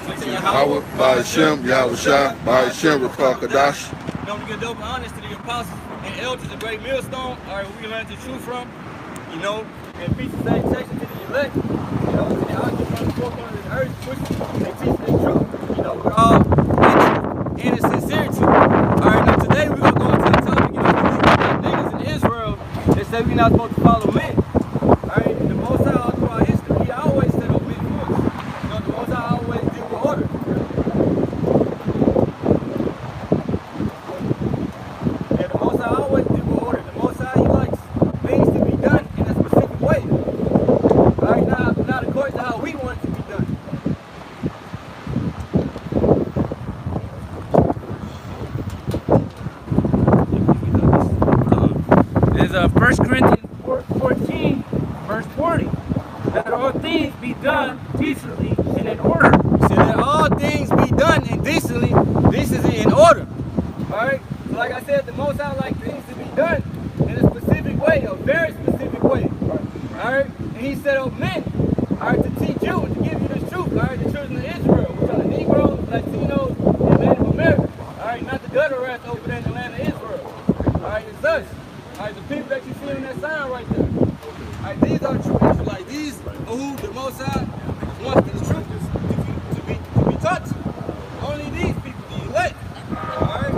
Yahweh, by Hashem, Yahushua, by Hashem, Rakakadash. Don't get double honest to the apostles and elders, a great millstone. All right, we learn the truth from, and peace and salutation to the elect. To the object from the forefront of the earth, pushing and teaching the truth. We're all in its sincerity. All right, now today we're gonna go into the topic. These niggas in Israel, they say we're not supposed to follow men. All right, the Most High all throughout history, he always set up men for us. The Most High always deal with order. First Corinthians 14, verse 40, that all things be done decently and in order. So that all things be done in decency in order. Alright? So like I said, the Most High like things to be done in a specific way, a very specific way. Alright? And he set up men, alright, to teach you and to give you the truth, alright, the children of Israel, which are the Negroes, Latinos, and Native Americans. Alright, not the gutter rats over there in the land of Israel. Alright, it's us. Alright, the people that you see on that sign right there. Alright, these are true Israelites. These are who the Most High wants the truth to be taught to. Only these people, the elect. Alright?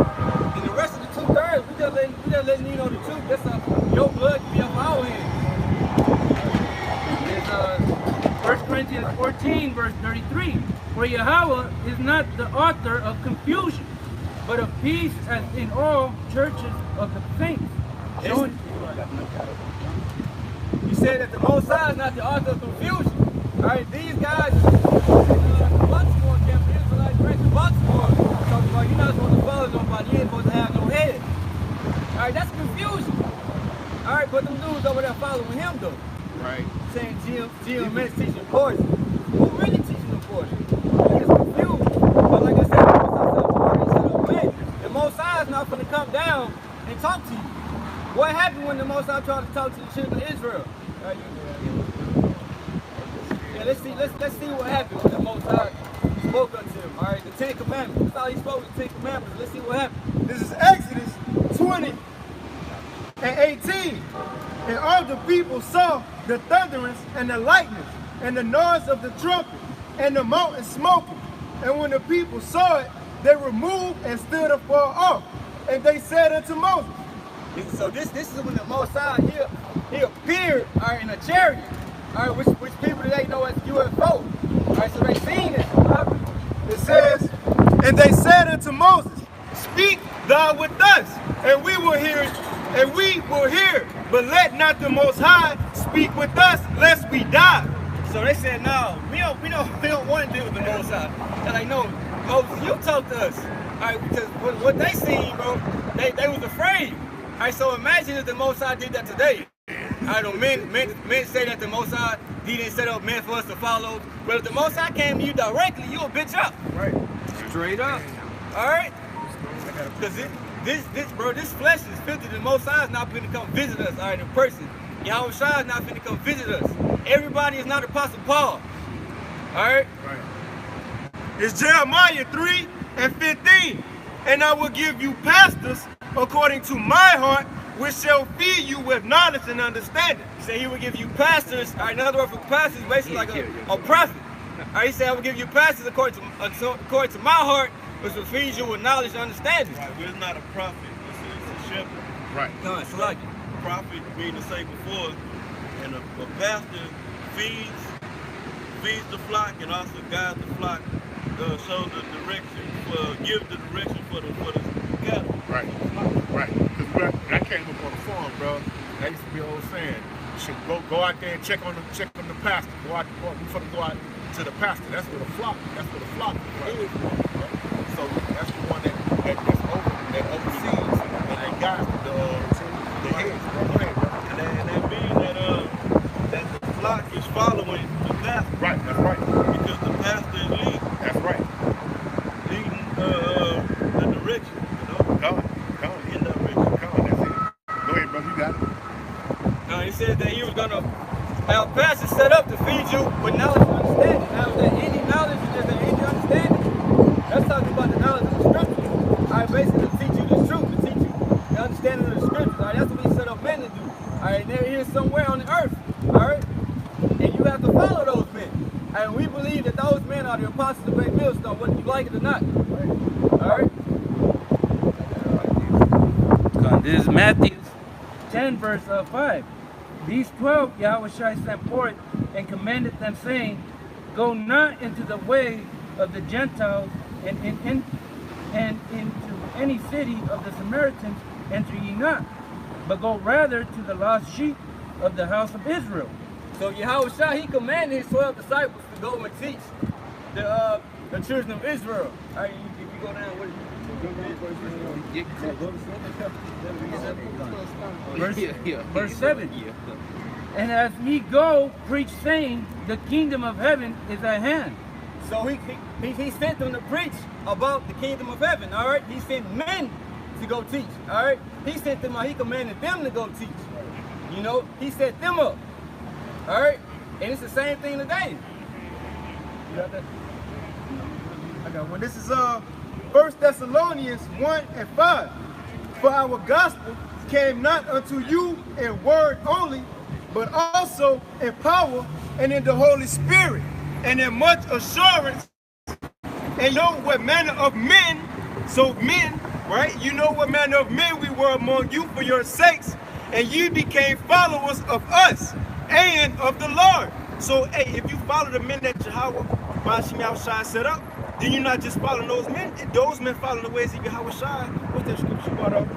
And the rest of the 2/3, we just letting you know the truth. That's your blood can be up our hands. It's 1 Corinthians 14, verse 33. For Yahweh is not the author of confusion, but of peace, as in all churches of the saints. You said that the Most High is not the author of confusion. Alright, these guys, Baltimore camp, the Israelites right to Baltimore, talking about you're not supposed to follow nobody, you ain't supposed to have no head. Alright, that's confusion. Alright, but them dudes over there following him though. Right. Saying GMS teaching poison. Who really teaching them poison? It's confused. But like I said, the Most High is not going to come down and talk to you. What happened when the Most High tried to talk to the children of Israel? Yeah, let's see what happened when the Most High spoke unto them. All right, the 10 Commandments. That's how he spoke with the 10 Commandments. Let's see what happened. This is Exodus 20 and 18. And all the people saw the thunderings and the lightnings and the noise of the trumpet and the mountain smoking. And when the people saw it, they removed and stood afar off. And they said unto Moses. So this is when the Most High, he appeared in a chariot, which people today know as UFO. So they seen it. It says, and they said unto Moses, speak thou with us, and we will hear it, and we will hear, but let not the Most High speak with us, lest we die. So they said, no, we don't want to deal with the Most High. They're like, no, Moses, you talk to us. Because what they seen, bro, they was afraid. So imagine if the Most High did that today. Men say that the Most High, he didn't set up men for us to follow. But if the Most High came to you directly, you a bitch up. Right. Straight up. Alright? Because this flesh is filthy. The Most High is not going to come visit us, in person. Yahushua is not going to come visit us. Everybody is not Apostle Paul. Alright? Right. It's Jeremiah 3 and 15. And I will give you pastors according to my heart, which shall feed you with knowledge and understanding. He said he will give you pastors. Another word for pastor is basically like a prophet. He said I will give you pastors according to my heart, which will feed you with knowledge and understanding. Right, but it's not a prophet, it's a shepherd. Right. No, it's like it. Prophet being to say before, and a pastor feeds the flock and also guides the flock, shows the direction, gives the direction for the cattle. Right. Right. Because I came up on the farm, bro. That used to be an old saying. You should go out there and check on the pastor. Go out to the pastor. That's where the flock is. Right? So that's the one that oversees and that guides the heads. Go ahead, bro. And that means that the flock is following the pastor. Right, that's right. Because the pastor is leading. That's right. Leading the direction, Come in that direction. that's it. Go ahead, brother, you got it. He said that he was going to have pastors set up to feed you with knowledge and understanding. Now, is there any knowledge or is there any understanding? That's talking about the knowledge of the scriptures. I basically teach you the truth, to teach you the understanding of the scriptures. All right, that's what he set up men to do. All right, they're here somewhere on the earth. All right, and you have to follow those men. And we believe that those men are the apostles of Great Millstone, whether you like it or not. All right. This is Matthew 10, verse 5. These 12 Yahweh Shai sent forth and commanded them, saying, Go not into the way of the Gentiles, and into any city of the Samaritans enter ye not, but go rather to the lost sheep of the house of Israel. So Yahweh Shai, he commanded his 12 disciples to go and teach the children of Israel. All right, if you go down, what is it? Verse 7. And as ye go, preach, saying, The kingdom of heaven is at hand. So he sent them to preach about the kingdom of heaven, all right? He sent men to go teach, all right? He sent them out, he commanded them to go teach. You know, he set them up, all right? And it's the same thing today. You got that? I got one. This is 1 Thessalonians 1 and 5. For our gospel came not unto you in word only, but also in power and in the Holy Spirit, and in much assurance. And you know what manner of men, so men, right? You know what manner of men we were among you for your sakes, and you became followers of us and of the Lord. So, hey, if you follow the men that Yahweh Shai set up, then you're not just following those men. Those men follow the ways of Yahweh Shai. What's that scripture brought up?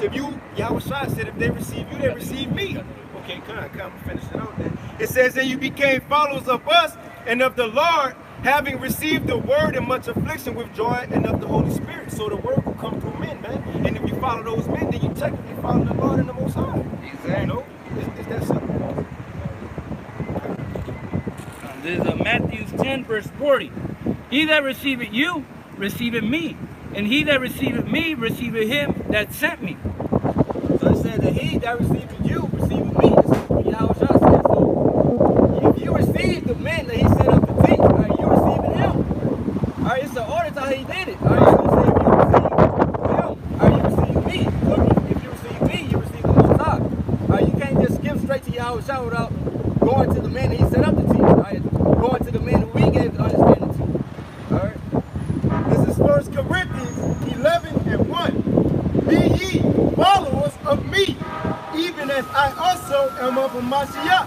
If you, Yahweh Shai said, if they receive you, they receive me. Okay, come finish it out then. It says, and you became followers of us and of the Lord, having received the word in much affliction with joy and of the Holy Spirit. So the word will come through men, man. And if you follow those men, then you technically follow the Lord and the Most High. Exactly. You know, it's that simple. This is Matthew 10, verse 40. He that receiveth you, receiveth me. And he that receiveth me, receiveth him that sent me. So it said that he that receiveth you, receiveth me. That's what Yahweh Shai said. So if you receive the men that he set up to teach, you receiving him. All right, it's the order how he did it. All right, so say if you receive him, you receive me. So if you receive me, you receive the Most High. All right, you can't just skip straight to Yahweh Shai without going to the men that he set up to teach. All right, going to the men who he gave the understanding to. All right. This is 1 Corinthians 11 and 1. Be ye followers of me, even as I also am of Mashiach.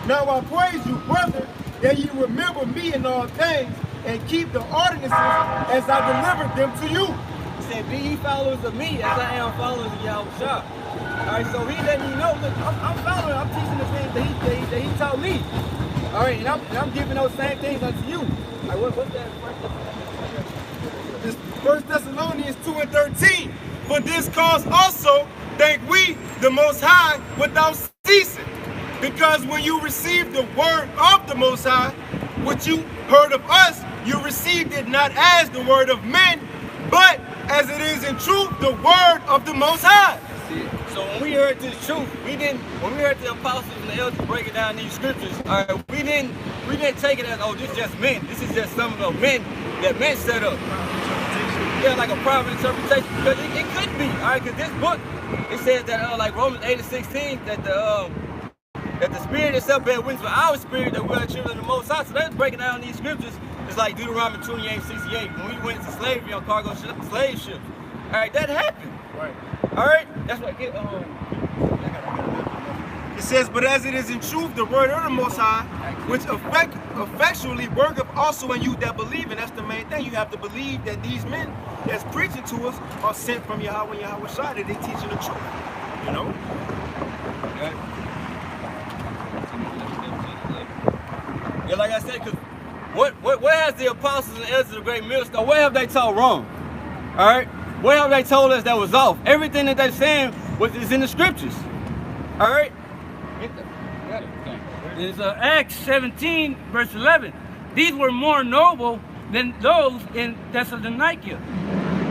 Now I praise you, brother, that you remember me in all things and keep the ordinances as I delivered them to you. He said, be ye followers of me as I am followers of Yahweh Shai. All right, so he letting you know, look, I'm following, I'm teaching the things that he taught me. All right, and I'm giving those same things unto you. All right, what's that? This 1 Thessalonians 2 and 13. For this cause also thank we the Most High without ceasing. Because when you received the word of the Most High, which you heard of us, you received it not as the word of men, but as it is in truth the word of the Most High. So when we heard this truth, when we heard the apostles and the elders breaking down these scriptures, all right, we didn't take it as, oh, this is just men. This is just some of the men that men set up. Yeah, like a private interpretation, because it could be, all right, because this book, it says that, like Romans 8 and 16, that the Spirit itself bear witness with our spirit that we are children of the Most High. So that's breaking down these scriptures. It's like Deuteronomy 28:68, when we went into slavery on cargo slave ships. All right, that happened. Right. All right, that's what it says, but as it is in truth the word of the Most High, which effectually worketh also in you that believe. And that's the main thing. You have to believe that these men that's preaching to us are sent from Yahweh and Yahweh Shai, that they teaching the truth. You know? Okay. Yeah, like I said, because what has the apostles and elders of the Great Millstone, what have they taught wrong? All right? What have they told us that was off? Everything that they're saying is in the scriptures. All right? It's Acts 17, verse 11. These were more noble than those in Thessalonica.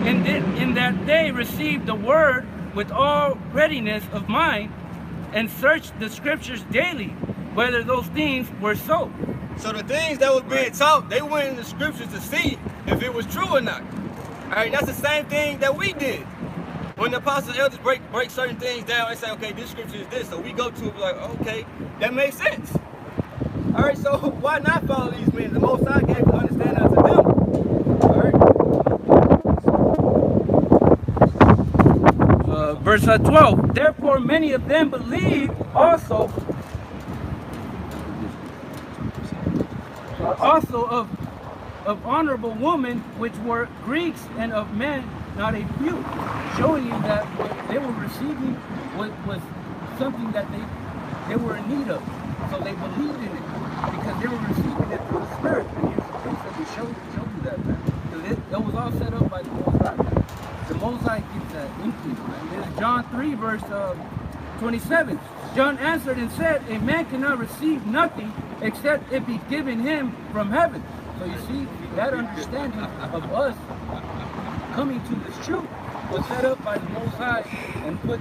In that they received the word with all readiness of mind and searched the scriptures daily, whether those things were so. So the things that was being taught, they went in the scriptures to see if it was true or not. All right, that's the same thing that we did. When the apostles and elders break certain things down, they say, okay, this scripture is this. So we go to it like, okay, that makes sense. All right, so why not follow these men? The Most High gave the understanding unto them. All right. Verse 12. Therefore, many of them believed also of honorable women, which were Greeks, and of men not a few, showing you that what they were receiving was something that they were in need of. So they believed in it because they were receiving it through the Spirit. And here's the thing that we showed you that, man. Because it was all set up by the Most High. The Most High gives that increase, man. There's John 3, verse 27. John answered and said, a man cannot receive nothing except it be given him from heaven. So you see, that understanding of us coming to this truth was set up by the Most High and put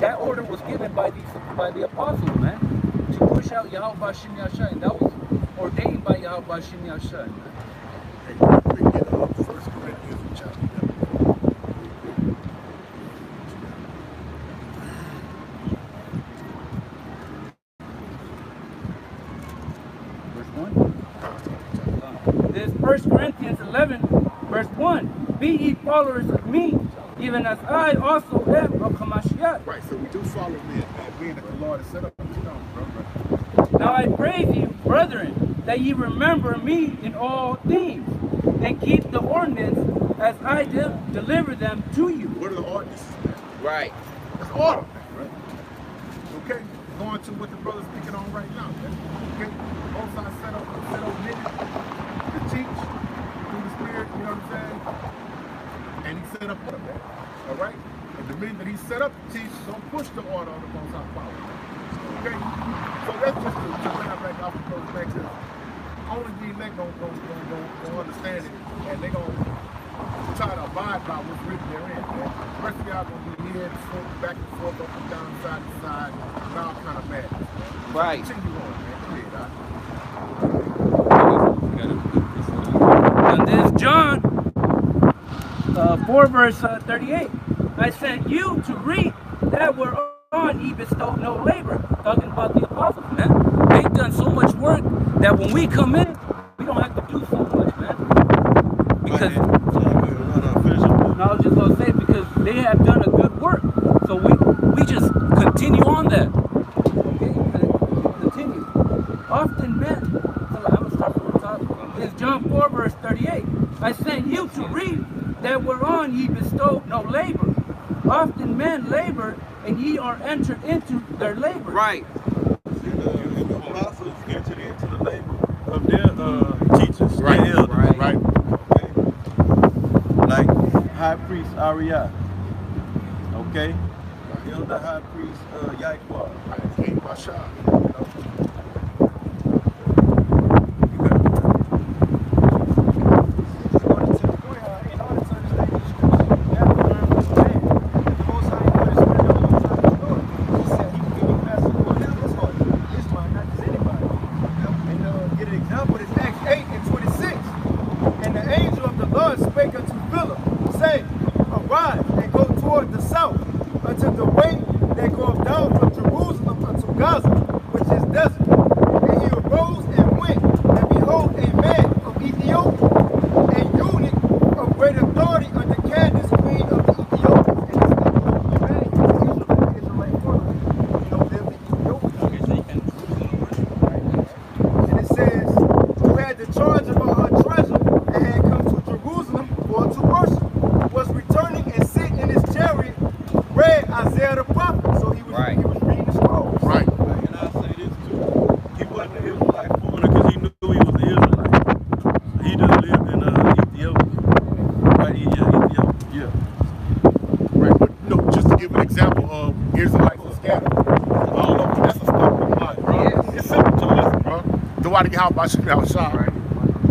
that order was given by the apostles, man, to push out Yahweh Bashim Yashai, and that was ordained by Yahweh Bashim Yashai, man. Hey, we get 1 Corinthians chapter 11. This 1 Corinthians 11, verse 1. Be ye followers of me, even as I also am of Hamashiach. Right, so we do follow men, being that the Lord has set up. Bro. Now I pray thee, brethren, that ye remember me in all things, and keep the ordinance as I deliver them to you. What are the ordinances, man? Right. It's order, right? Okay, going to what the brother's speaking on right now, man. Okay, both sides set up men to teach through the Spirit, you know what I'm saying? And he set up order, man. All right? And the men that he set up to teach don't push the order on the Most High power. Okay? So that's just to bring back off of those back to only the elect don't understand it, and they gonna try to abide by what's written therein, man. The rest of y'all gonna be here back and forth, up and down, side to side, and all kind of madness, man. Right. Continue on, man. Go ahead, And this John 4 verse 38. I sent you to reap that whereon ye bestowed no labor. Talking about the apostles, man. They've done so much work that when we come in, we don't have to do so much, man. Because I was just gonna say, because they have done a good work. So we just continue on that. Okay, continue. Often men, I'm gonna start from the top. It's John 4 verse 38. I sent you to reap that whereon ye bestowed no labor. Often men labor, and ye are entered into their labor. Right. The apostles entered into the labor of their teachers. Right, their elders. right. Okay. Like High Priest Ariah. Okay. Elder High Priest Yahweh. Right, King Bashar.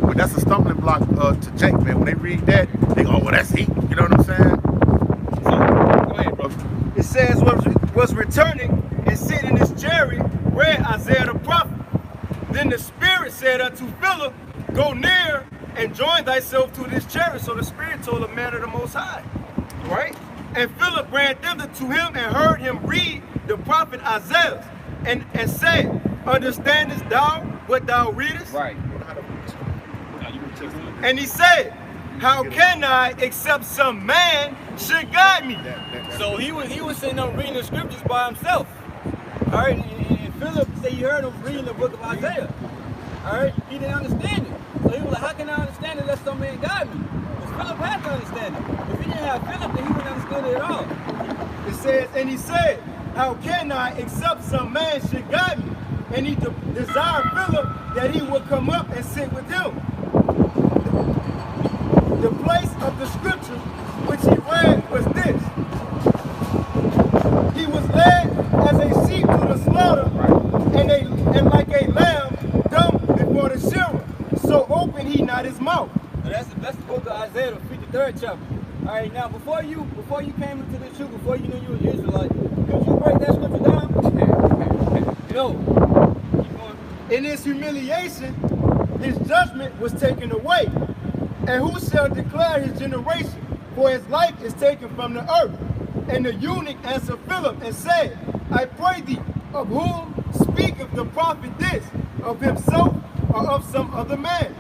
But that's a stumbling block to Jake, man. When they read that, they go, oh, well, that's heat. You know what I'm saying? So, go ahead, bro. It says was returning and sitting in his chariot read Isaiah the prophet. Then And the Spirit said unto Philip, go near and join thyself to this chariot. So the Spirit told a man of the Most High, right? And Philip ran thither to him and heard him read the prophet Isaiah and said, understandest thou what thou readest? Right. And he said, how can I except some man should guide me? So he was sitting there reading the scriptures by himself. All right, and Philip said he heard him reading the book of Isaiah. All right, he didn't understand it. So he was like, how can I understand it unless some man guide me? Because Philip had to understand it. If he didn't have Philip, then he wouldn't understand it at all. It says, and he said, how can I except some man should guide me? And he desired Philip that he would come up and sit with him. The place of the scripture which he read was this. He was led as a sheep to the slaughter, and like a lamb dumb before the shearer, so opened he not his mouth. Now that's the book of Isaiah, the 53rd chapter. All right, now before you came into this truth, before you knew you were an Israelite, could you break that scripture down? No. Keep going. In his humiliation, his judgment was taken away. And who shall declare his generation? For his life is taken from the earth. And the eunuch answered Philip and said, I pray thee, of whom speaketh the prophet this? Of himself or of some other man?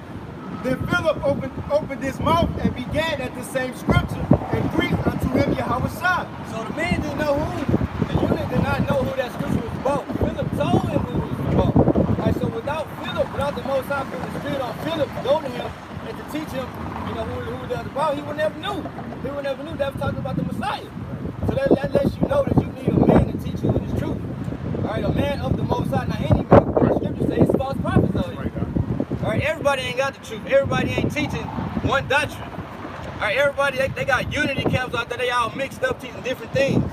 Then Philip opened his mouth and began at the same scripture and preached unto him Yahushua. So the man didn't know the eunuch did not know who that scripture was about. Philip told him who it was about. All right, so without Philip, without the Most High putting the Spirit on Philip to go to him and to teach him, you know, who that was about, he would never knew. He would never knew that was talking about the Messiah. So that lets you know that you need a man to teach you the truth. All right, a man of the Most High. Now, any man, the scripture says it's false prophets out here. All right, everybody ain't got the truth. Everybody ain't teaching one doctrine. All right, everybody, they got unity camps out there. They all mixed up teaching different things.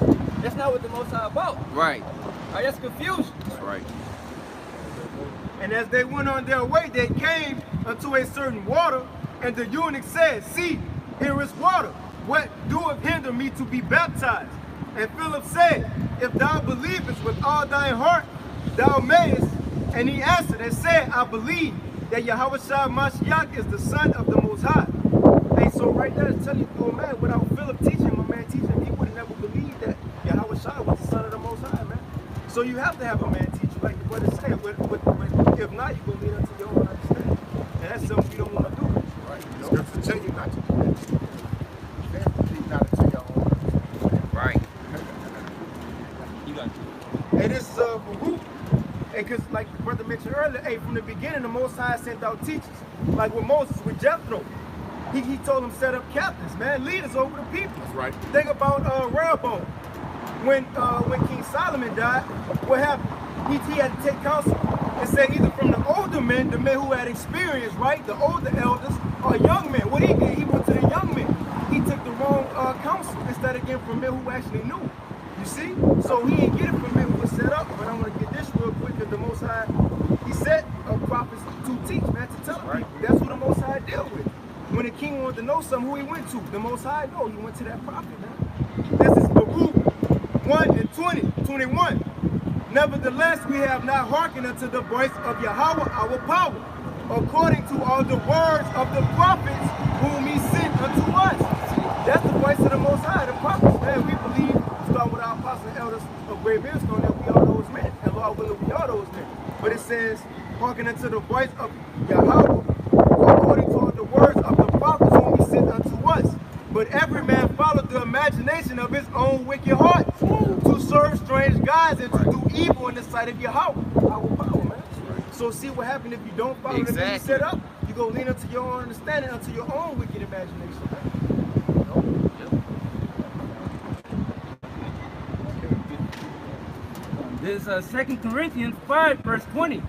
That's not what the Most High about. Right. All right, that's confusion. That's right. And as they went on their way, they came unto a certain water, and the eunuch said, see, here is water. What doeth hinder me to be baptized? And Philip said, if thou believest with all thy heart, thou mayest. And he answered and said, I believe that Yahushua Mashiach is the Son of the Most High. Hey, so right there it's telling you, oh man, without Philip teaching, my man teaching, he would have never believed that Yahushua was the Son of the Most High, man. So you have to have a man teach you, like the brother said. If not, you're going to lead unto your own understanding. And that's something you don't want to do. Right. The scripture tell you not to do that. You have to lead not into your own understanding. Right. You got to. And this Baruch, because like the brother mentioned earlier, hey, from the beginning, the Most High sent out teachers. Like with Moses, with Jethro, he told him set up captains, man, leaders over the people. That's right. Think about Rehoboam. When King Solomon died, what happened? He had to take counsel and say either from the older men, the men who had experience, right, the older elders, or young men. What he did, he went to the young men. He took the wrong counsel instead of getting from men who actually knew. You see? So he didn't get it from men who was set up. But I'm going to get this real quick because the Most High, he set prophets to teach, man, to tell people. That's who the Most High dealt with. When the king wanted to know something, who he went to? The Most High? No, he went to that prophet, man. This is Baruch 1 and 21. Nevertheless, we have not hearkened unto the voice of Yahweh our power, according to all the words of the prophets whom he sent unto us. That's the voice of the Most High, the prophets, man. We believe, starting with our apostles and elders of Great Millstone, that we are those men. And Lord willing, we are those men. But it says, hearken unto the voice of Yahweh, according to all the words of the prophets whom he sent unto us. But every man followed the imagination of his own wicked heart, to serve strange gods and to do evil in the sight of Yahweh, our power, man. So see what happened if you don't follow the thing set up. You go lean into your own understanding, unto your own wicked imagination, man. This is 2 Corinthians 5, verse 20.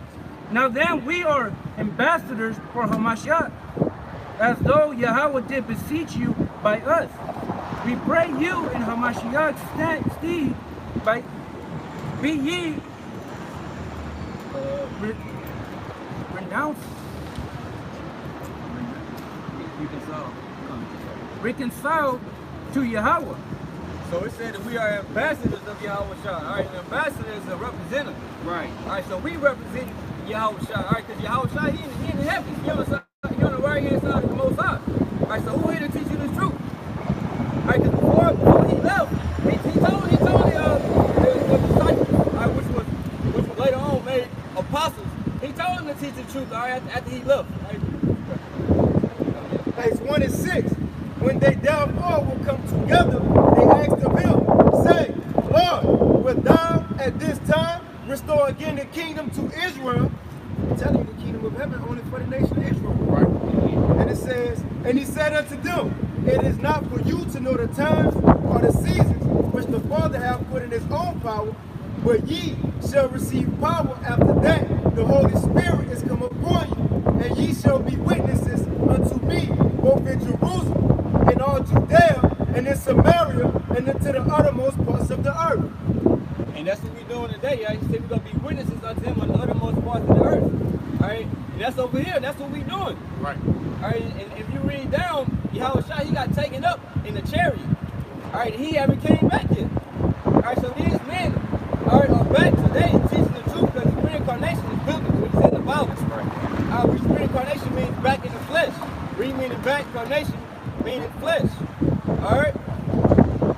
Now then, we are ambassadors for Hamashiach, as though Yahweh did beseech you by us. We pray you in Hamashiach's stead, be ye reconciled to Yahweh. So it said that we are ambassadors of Yahweh Shah. All right, an ambassador is a representative. Right. All right, so we represent Yahweh Shah. All right, because Yahweh Shah, he in the heavens. He on the right hand side of the Most High. All right, so who here to teach you the truth? All right, because before he left, he told the disciples, all right, which later on made apostles. He told them to teach the truth. All right, after he left. All right. Acts 1 and 6. When they therefore will come together, they asked of him, saying, Lord, wilt thou at this time restore again the kingdom to Israel? I'm telling you, the kingdom of heaven only for the nation of Israel. Right. And it says, and he said unto them, it is not for you to know the times or the seasons which the Father hath put in his own power, but ye shall receive power after that the Holy Spirit is come upon you, and ye shall be witnesses unto me, both in Jerusalem, and all Judea, and in Samaria, and into the uttermost parts of the earth. And that's what we're doing today. Right? He said we're going to be witnesses unto him on the uttermost parts of the earth. All right? And that's over here. That's what we're doing. Right. All right? And if you read down, Yahweh Shah, he got taken up in the chariot. All right? He haven't came back yet. All right? So these men are back today teaching the truth, because reincarnation is biblical, which is in the Bible. Right. Which reincarnation means back in the flesh. Meaning back, incarnation meaning flesh. All right?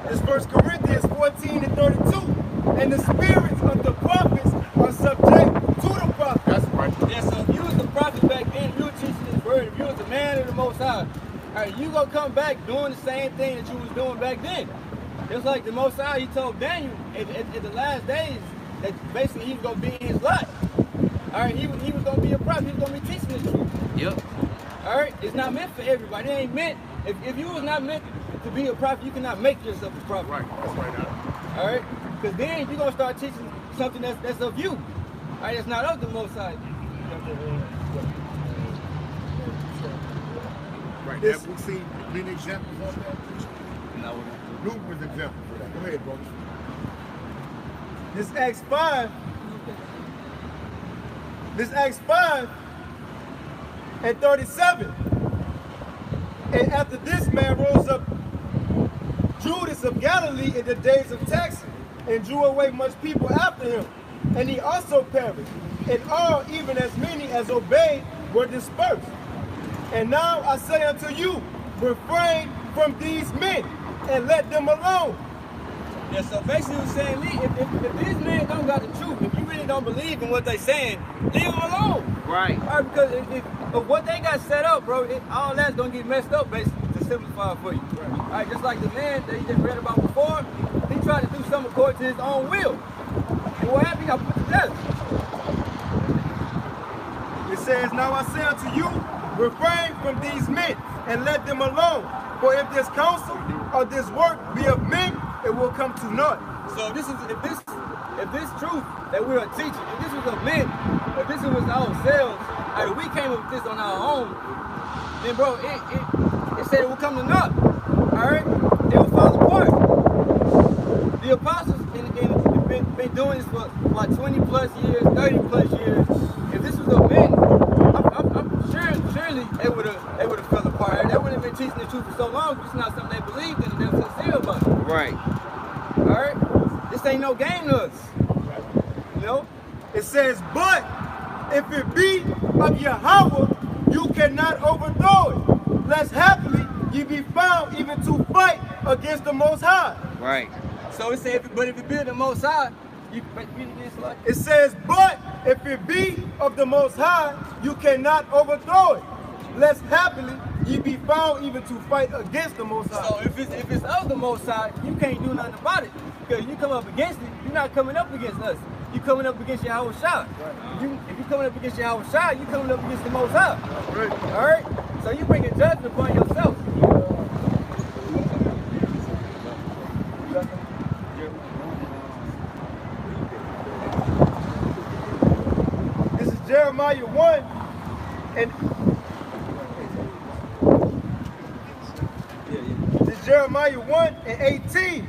It's 1 Corinthians 14 and 32. And the spirits of the prophets are subject to the prophets. That's right. Yeah, so if you was the prophet back then, you were teaching this word, if you was the man of the Most High, all right, you gonna come back doing the same thing that you was doing back then. It's like the Most High, he told Daniel at the last days that basically he was gonna be in his life. All right, he was gonna be a prophet, he was gonna be teaching the truth. Yep. All right, it's not meant for everybody. It ain't meant. If you was not meant to be a prophet, you cannot make yourself a prophet. Right. That's right now. All right, because then you're gonna start teaching something that's of you. All right, it's not of the Most High. Right. Have we seen many examples of that? No. Numerous examples of that. Go ahead, brother. This Acts 5. This Acts 5 and 37. And after this man rose up Judas of Galilee in the days of taxing, and drew away much people after him. And he also perished. And all, even as many as obeyed, were dispersed. And now I say unto you, refrain from these men, and let them alone. Yeah, so basically what saying, if these men don't got the truth, if you really don't believe in what they saying, leave them alone. Right. All right, because if what they got set up, bro, all that's gonna get messed up, basically, to simplify it for you. Right. All right, just like the man that you just read about before, he tried to do something according to his own will. And what happened? He got put to death. It says, now I say unto you, refrain from these men, and let them alone. For if this counsel or this work be of men, it will come to naught. So if this truth that we are teaching, if this was of men, if this was ourselves, if we came up with this on our own, then bro, it said it will come to naught. Alright? It will fall apart. The apostles been doing this for what, 20 plus years, 30 plus years. If this was of men, I'm surely they would have fell apart. They wouldn't have been teaching the truth for so long. It's not something they believed in and they're sincere about it. Right. Alright? This ain't no game to us. You know? It says, but if it be of Yahweh, you cannot overthrow it, lest happily ye be found even to fight against the Most High. Right. So it said, but if it be of the Most High, it says, but if it be of the Most High, you cannot overthrow it, lest happily ye be found even to fight against the Most High. So if it's of the Most High, you can't do nothing about it. Because you come up against it, you're not coming up against us. You coming up against Yahweh Shah. Right. If you coming up against Yahweh Shah, you coming up against the Most High. Right. All right? So you bring a judgment upon yourself. This is Jeremiah 1 and this is Jeremiah 1 and 18.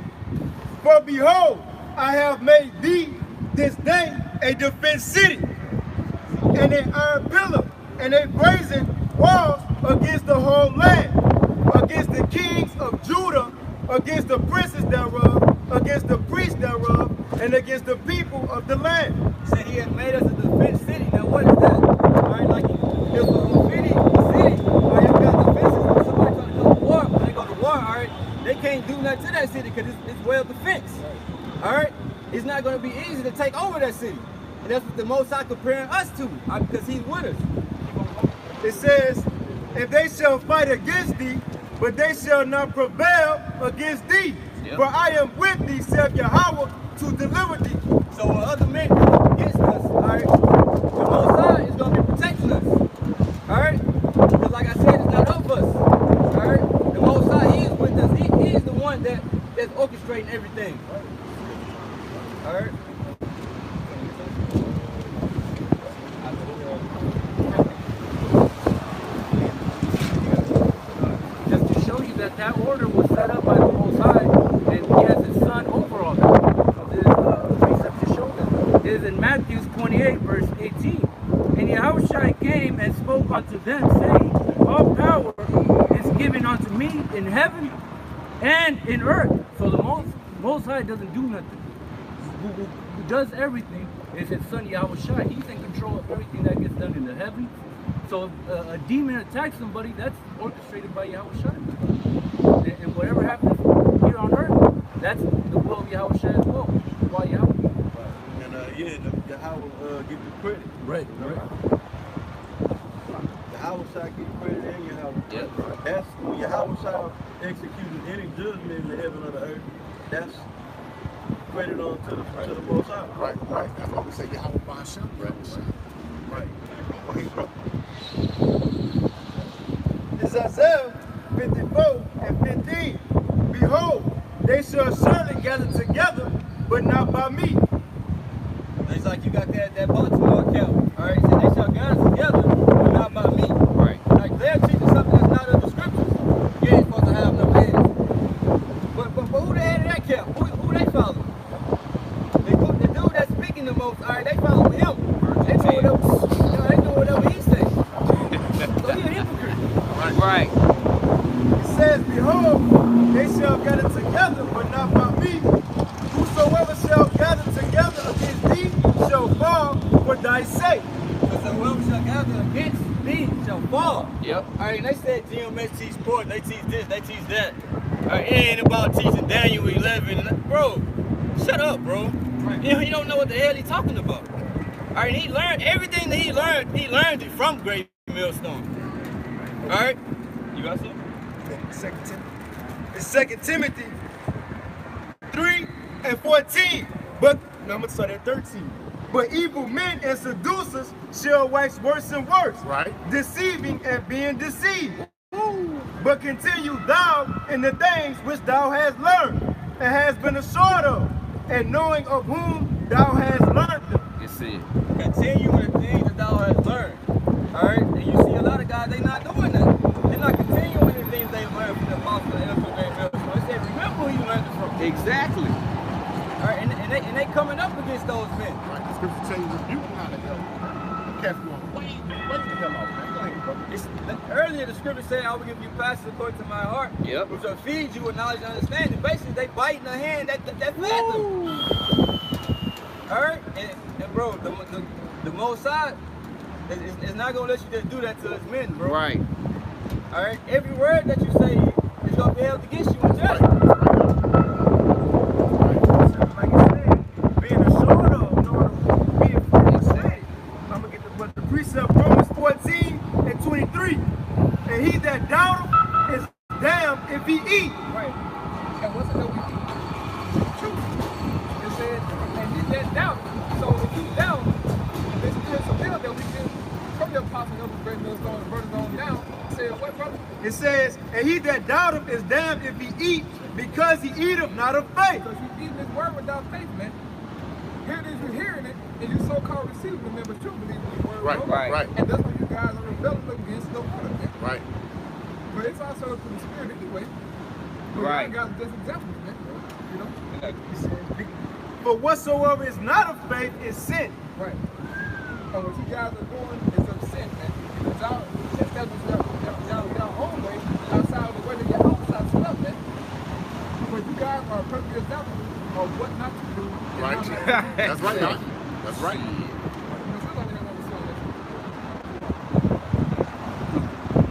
For behold, I have made thee this day a defense city, and an iron pillar, and a brazen walls against the whole land, against the kings of Judah, against the princes thereof, against the priests thereof, and against the people of the land. He said he had made us a defense city. Now what is that? All right, like if a city, all right, you got defenses. When somebody trying to go to war, when they go to war, all right, they can't do nothing to that city because it's well defense. All right, it's not going to be easy to take over that city, and that's what the Most High comparing us to, because He's with us. It says, and they shall fight against thee, but they shall not prevail against thee. Yep. For I am with thee, saith Yahweh, to deliver thee. So when other men come against us, all right, the Most High is going to be protecting us. All right, because like I said, it's not of us. All right, the Most High, He is with us. He is the one that's orchestrating everything. All right. Just to show you that that order was set up by the Most High, and He has His Son over all that. So this precept to show that. It is in Matthew 28, verse 18. And Yahushua came and spoke unto them, saying, all power is given unto me in heaven and in earth. So the Most High doesn't do nothing. Who does everything is His Son Yahushua. He's in control of everything that gets done in the heavens. So if a demon attacks somebody, that's orchestrated by Yahushua. And whatever happens here on earth, that's the will of Yahushua as well. Why Yahweh? And yeah, Yahweh give you credit. Right. Yahweh get credit and Yahweh. Yeah. That's when Yahweh executed any judgment in the heaven or the earth. That's credit on to the Most High. Right. That's why we say Yahweh Ba'ashem. Right. Okay, bro. It's Isaiah 54 and 15. Behold, they shall surely gather together, but not by me. It's like you got that Baltimore account. All right, so they shall gather together, but not by me. Right. Like they're teaching something that's not of the scriptures. You ain't supposed to have no heads. But who the head of that camp? Who they follow? The dude that's speaking the most, all right, they follow him. They do whatever he says. So he a hypocrite. Right. It says, behold, they shall gather together, but not by me. Whosoever shall gather together against thee shall fall for thy sake. So whoever shall gather against thee shall fall. Yep. All right, they said GMS teach sport, they teach this, they teach that. All right, it ain't about teaching Daniel 11. Bro, shut up, bro. You know, he don't know what the hell he's talking about. All right, he learned everything that he learned it from Great Millstone. All right, you got something? It's 2 Timothy 3 and 14. But, no, I'm going to start at 13. But evil men and seducers shall wax worse and worse. Right. Deceiving and being deceived. But continue thou in the things which thou hast learned, and hast been assured of, and knowing of whom thou hast learned them. You see it. Continue in the things that thou hast learned. All right, and you see a lot of guys, they not doing that. They're not continuing the things they learned from the apostle and from Great Millstone. They said, remember who you learned it from. Exactly. All right, and they coming up against those men. Right. The scripture tells you rebuke not the hell. Cast going way the hell off, man. Go ahead, bro. Earlier, the scripture said, I will give you pastors according to my heart, Yep. which will feed you with knowledge and understanding. Basically, they biting the hand that fed them. All right, and bro, the Most High is not gonna let you just do that to his men, bro. Right. All right, every word that you say is gonna be held against you in judgment. Like I said, being assured of, knowing being free to say. I'm going to get the precept, Romans 14 and 23. And he that doubteth is damned if he eat. Right. And what's it that we eat? Truth. It said, and he that doubt. So if you doubt, there's still some bill that we can from the apostle of the Great Millstone and burn it on down. Said what, brother? It says, and he that doubteth is damned if he eat, because he eateth not of faith. Because you eat this word without faith, man. Here it is, you're hearing it, and you so-called receiving it, but you believe in the word. Right. And that's why you guys are rebelling against the word, man. Right. But it's also through the spirit anyway. But Right. you guys are just examples, man. You know? For whatsoever is not of faith is sin. Right. And what you guys are doing is of sin, man. Because y'all establish your own way outside of the way that your outside set up, man. But you guys are a perfect example of what not to do. and Right. how not to do. That's right, Doc. That's right. You know, sometimes they don't understand that.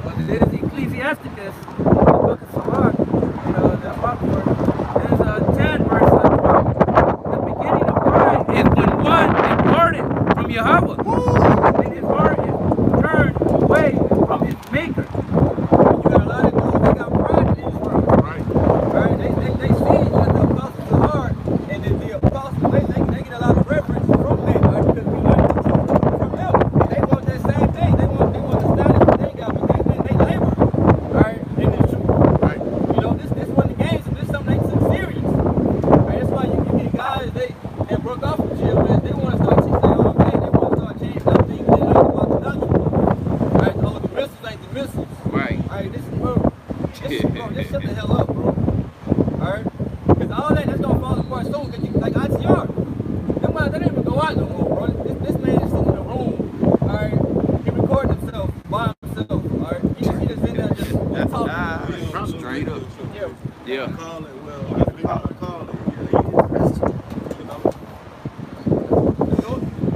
Well, it is Ecclesiasticus, the book of Sirach, the Apocrypha. There's 10 verse 12. The beginning of pride is when one is parted from Yahweh, and his heart is turned away from his maker. You got a lot of dudes that got pride in this world. Right. Right? They see what the apostles are hard, and then the apostles, they get a lot of reference from that, right? Because we learn the truth from them. And they want that same thing. They want the status that they got, but they labor, right? In the truth. Right. You know, this wasn't the game, so this is something serious. Right? That's why you get guys, they broke off from jail, man. They want to start teaching their own thing. They want to start changing up things they learn about the doctrine. Right? Oh, the missiles ain't the missiles. Right. Alright, this is bro. Just shut the hell up, bro. Alright? Because all that's gonna fall apart soon. Cause you, like ITR, them guys, they don't even go out no more, bro. This man is sitting in a room. Alright? He recording himself by himself. Alright? He just in there just talking. Straight up. Yeah. Yeah. Call it, well, if you want to call it, you know.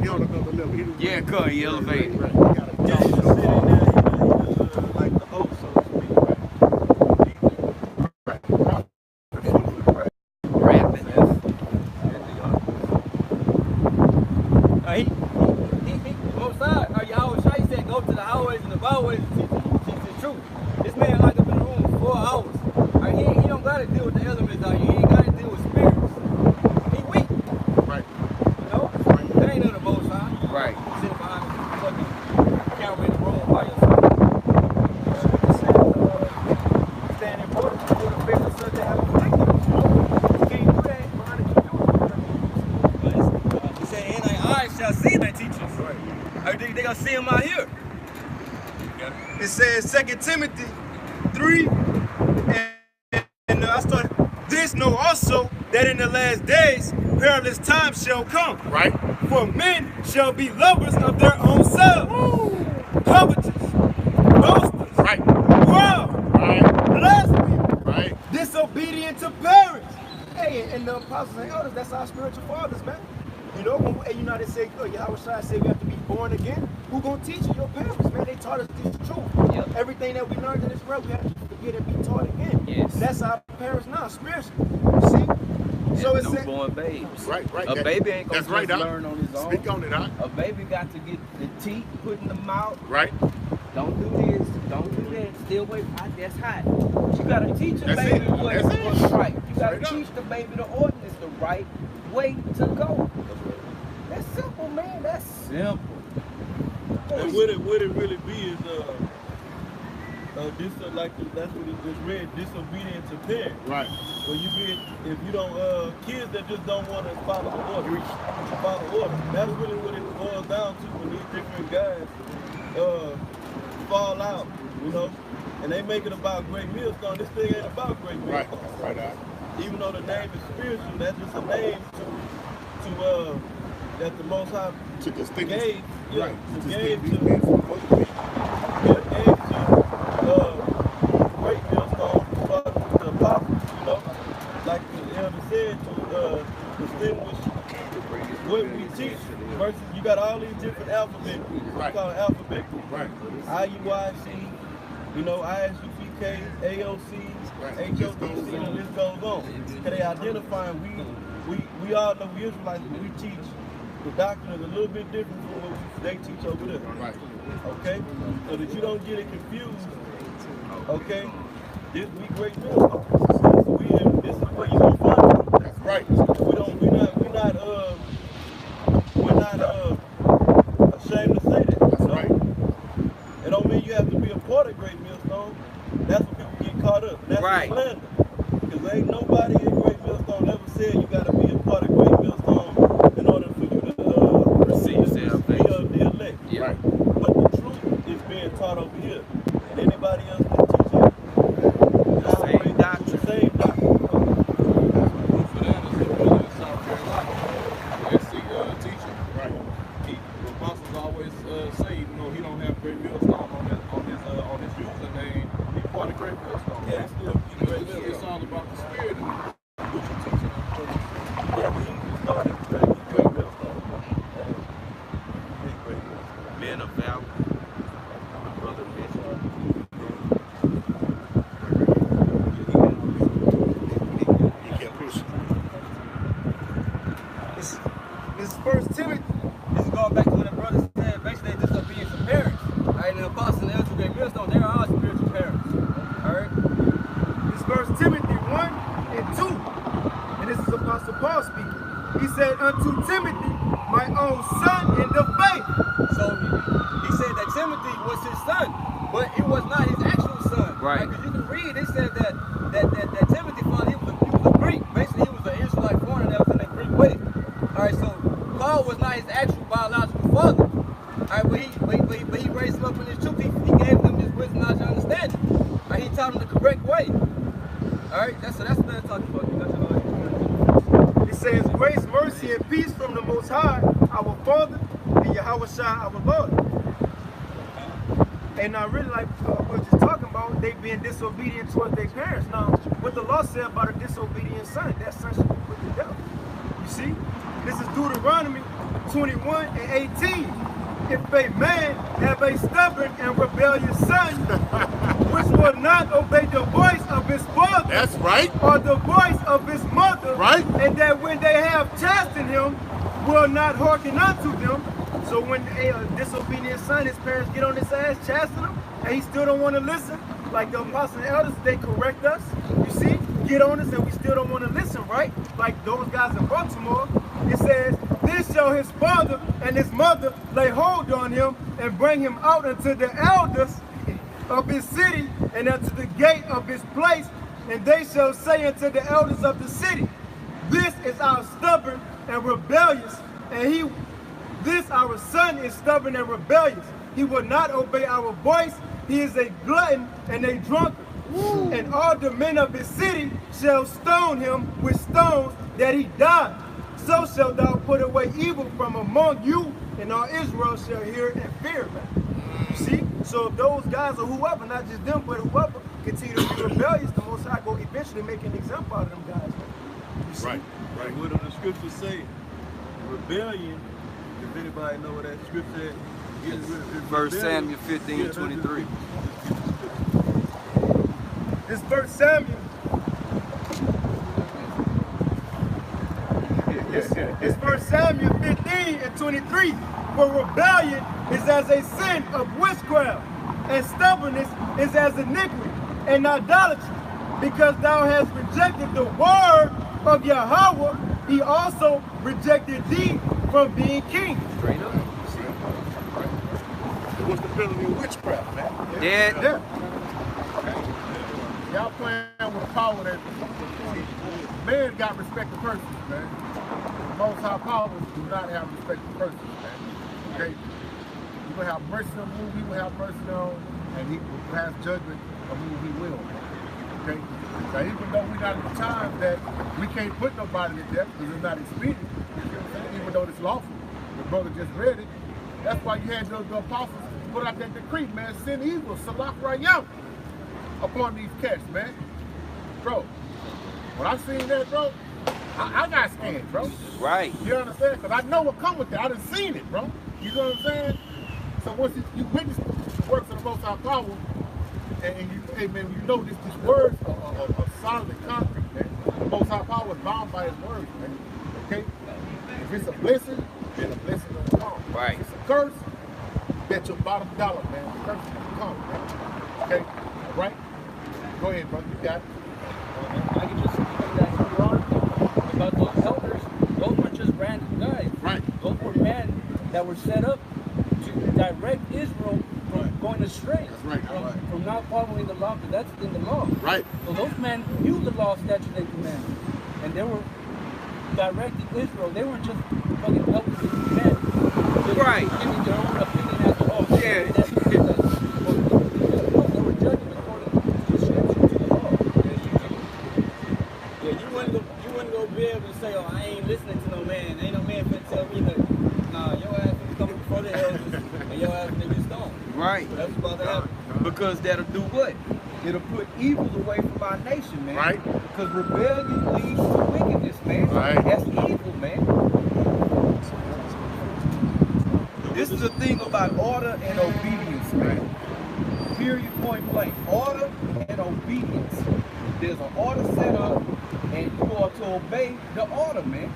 He on another level. He done- Yeah, cut, he elevated. Right. He gotta Yeah, talk you to just them. sitting there, you know, like the host, so to speak. Right. Right. Rapping. Both sides. Yahweh Shai said, go to the highways and the byways and teach the truth. This man locked up in the room for 4 hours. Right? He don't got to deal with the elements out here. He ain't got to deal with spirits. He weak. Right. You know? That ain't none of the Most High. Right. Sitting behind the fucking camera in the room by yourself. Stand in front of the face of such a have a collective. You can't do that behind the computer. He said, and I shall see my teachers. Right. They gonna see him out here. It says 2 Timothy 3, and I started, this know also that in the last days perilous times shall come. Right. For men shall be lovers of their own selves, covetous, boasters, Right. proud, Right. blasphemers, Right. disobedient to parents. Hey, and the apostles and elders, that's our spiritual fathers, man. You know, when, you know they say, Yahweh Shai say we have to be born again. Who gonna teach you? Your parents, man. They taught us the truth. Yep. Everything that we learned in this world, we have to forget and be taught again. Yes. And that's our parents now, spiritually. You see? So it's saying, Newborn babes. Right. Right. A baby ain't gonna That's right, just Doc. learn on his own. Speak on it, Doc. A baby got to get the teeth put in the mouth. Right. Don't do this. Don't do that. Still wait. That's hot. You gotta teach a That's baby it. what's That's it. right. You gotta Straight up. teach the baby the ordinance, the right way to go. That's simple, man. That's simple. And what it really be is that's what it was read, disobedient to parents. Right. When you get, if you don't, kids that just don't want to follow the order, that's really what it boils down to when these different guys fall out, you know, and they make it about Great Millstone. This thing ain't about Great Right. Millstone. Right. Doc. Even though the name is spiritual, that's just a name to that the Most High To distinguish. gave, yeah, Right. to To gave distinguish to, men from other people. gave to Great Millstone, the apostles, you know, like the elder said, to distinguish what we teach versus you got all these different alphabets. Right. We call it alphabet. Right. IUIC, you know, ISUPK, AOC, Right. HOTC, and the list goes on. Because they identifying, we all know we Israelites, but we teach the doctrine is a little bit different from what they teach over there. Right. Okay? So that you don't get it confused. Okay? This we Great Millstone. This is where you gonna find it. That's right. We're not ashamed to say that. That's you know? right. It don't mean you have to be a part of Great Millstone. That's what people get caught up. That's Right. slander. Because ain't nobody in Great Millstone ever said you gotta be a part of Great Millstone in order for you to Receive salvation. be the elect. Yeah. Right. But the truth is being taught over here. And anybody else can teach it. The same doctrine. The same doctrine. For that is the building in South Carolina. The SC teacher. Right. The apostles always say, even though he don't have Great Millstone on his username, he's part of Great Millstone. Yeah, it's still Great Millstone. It's all about the spirit. being a valve. My brother mentioned. You can't push. This is First Timothy. This is going back to what the brother said. Basically, they disobedience to parents. Right? And the apostles and elders of Great Millstone, they are our spiritual parents. Alright? This is First Timothy 1 and 2. And this is Apostle Paul speaking. He said, unto Timothy, my own son in the faith. So he said that Timothy was his son, but it was not his actual son. Right. Because you can read, it said that Timothy father, he was a Greek. Basically, he was an Israelite foreigner that was in that Greek way. Alright, so Paul was not his actual biological father. Alright, but he raised him up in his truth. He gave him his wisdom, knowledge, and understanding. Alright, he taught him the correct way. Alright, that's what they're talking about. It says, grace, mercy, and peace from the Most High, our Father, and Yahweh Shai, our Lord. And I really like what you're talking about, they being disobedient towards their parents. Now, what the law said about a disobedient son, that son should be put to death. You see? This is Deuteronomy 21 and 18. If a man have a stubborn and rebellious son, which will not obey the voice of his father, That's right. or the voice of his mother, Right. and that when they have chastened him, will not hearken unto them. So when a disobedient son, his parents get on his ass, chasten him, and he still don't want to listen, like the apostles and elders, they correct us, you see, get on us, and we still don't want to listen, right? Like those guys in Baltimore, it says, then shall his father and his mother lay hold on him and bring him out unto the elders of his city and unto the gate of his place, and they shall say unto the elders of the city, this is our stubborn and rebellious, and this our son is stubborn and rebellious. He will not obey our voice. He is a glutton and a drunkard. And all the men of his city shall stone him with stones that he die. So shalt thou put away evil from among you, and all Israel shall hear and fear, man. You see? So if those guys or whoever, not just them, but whoever, continue to be rebellious, the Most High will eventually make an example out of them guys, man. You see? Right. Right. What do the scriptures say? Rebellion. If anybody know what that scripture is, First Samuel 15:23. This verse Samuel. It's 1 Samuel 15 and 23. For rebellion is as a sin of witchcraft, and stubbornness is as iniquity and idolatry. Because thou hast rejected the word of Yahweh, he also rejected thee from being king. Straight up. What's the penalty of witchcraft, man? Dead. Yeah. Y'all playing with power that man got respect to persons, man. The Most High powers do not have respect to persons, man. Okay? He will have mercy on who he will have mercy on, and he will pass judgment on who he will. Okay? Now, even though we're not in the time that we can't put nobody to death because it's not expedient, you know what I'm saying? Even though it's lawful. The brother just read it. That's why you had the apostles put out that decree, man. Send evil, salak rayam, upon these cats, man. Bro, when I seen that, bro, I got scared, bro. Right. You understand? Because I know what come with that. I done seen it, bro. You know what I'm saying? So once you witness the works of the Most High power, and you, hey man, you know these words are solid and concrete, man. The Most High power is bound by his words, man. Okay? If it's a blessing, then a blessing will come. Right. If it's a curse, bet your bottom dollar, man. The curse will come, man. Okay? All right? Go ahead, brother. You got it. I can just put that in your article about those elders. Those were just random guys. Right. Those were men that were set up to direct Israel from going astray. That's right. From not following the law, because that's in the law. Right. So those men knew the law, statutes, and commandments. And they were directing Israel. They weren't just fucking helping the men. Right. Giving their own opinion as to, oh, Yeah. that's they were judging according to the scripture, to the law. Yeah, you wouldn't go be able to say, oh, I ain't listening to no man. Ain't no man finna tell me that, nah, your ass is coming before the elders, and your ass nigga is gone. Right. That's what's about to happen. Because that'll do what? It'll put evil away from our nation, man. Right. Because rebellion leads to wickedness, man. Right. That's evil, man. The This is the thing about order and obedience, man. Period, point blank. Order and obedience. There's an order set up, and you are to obey the order, man.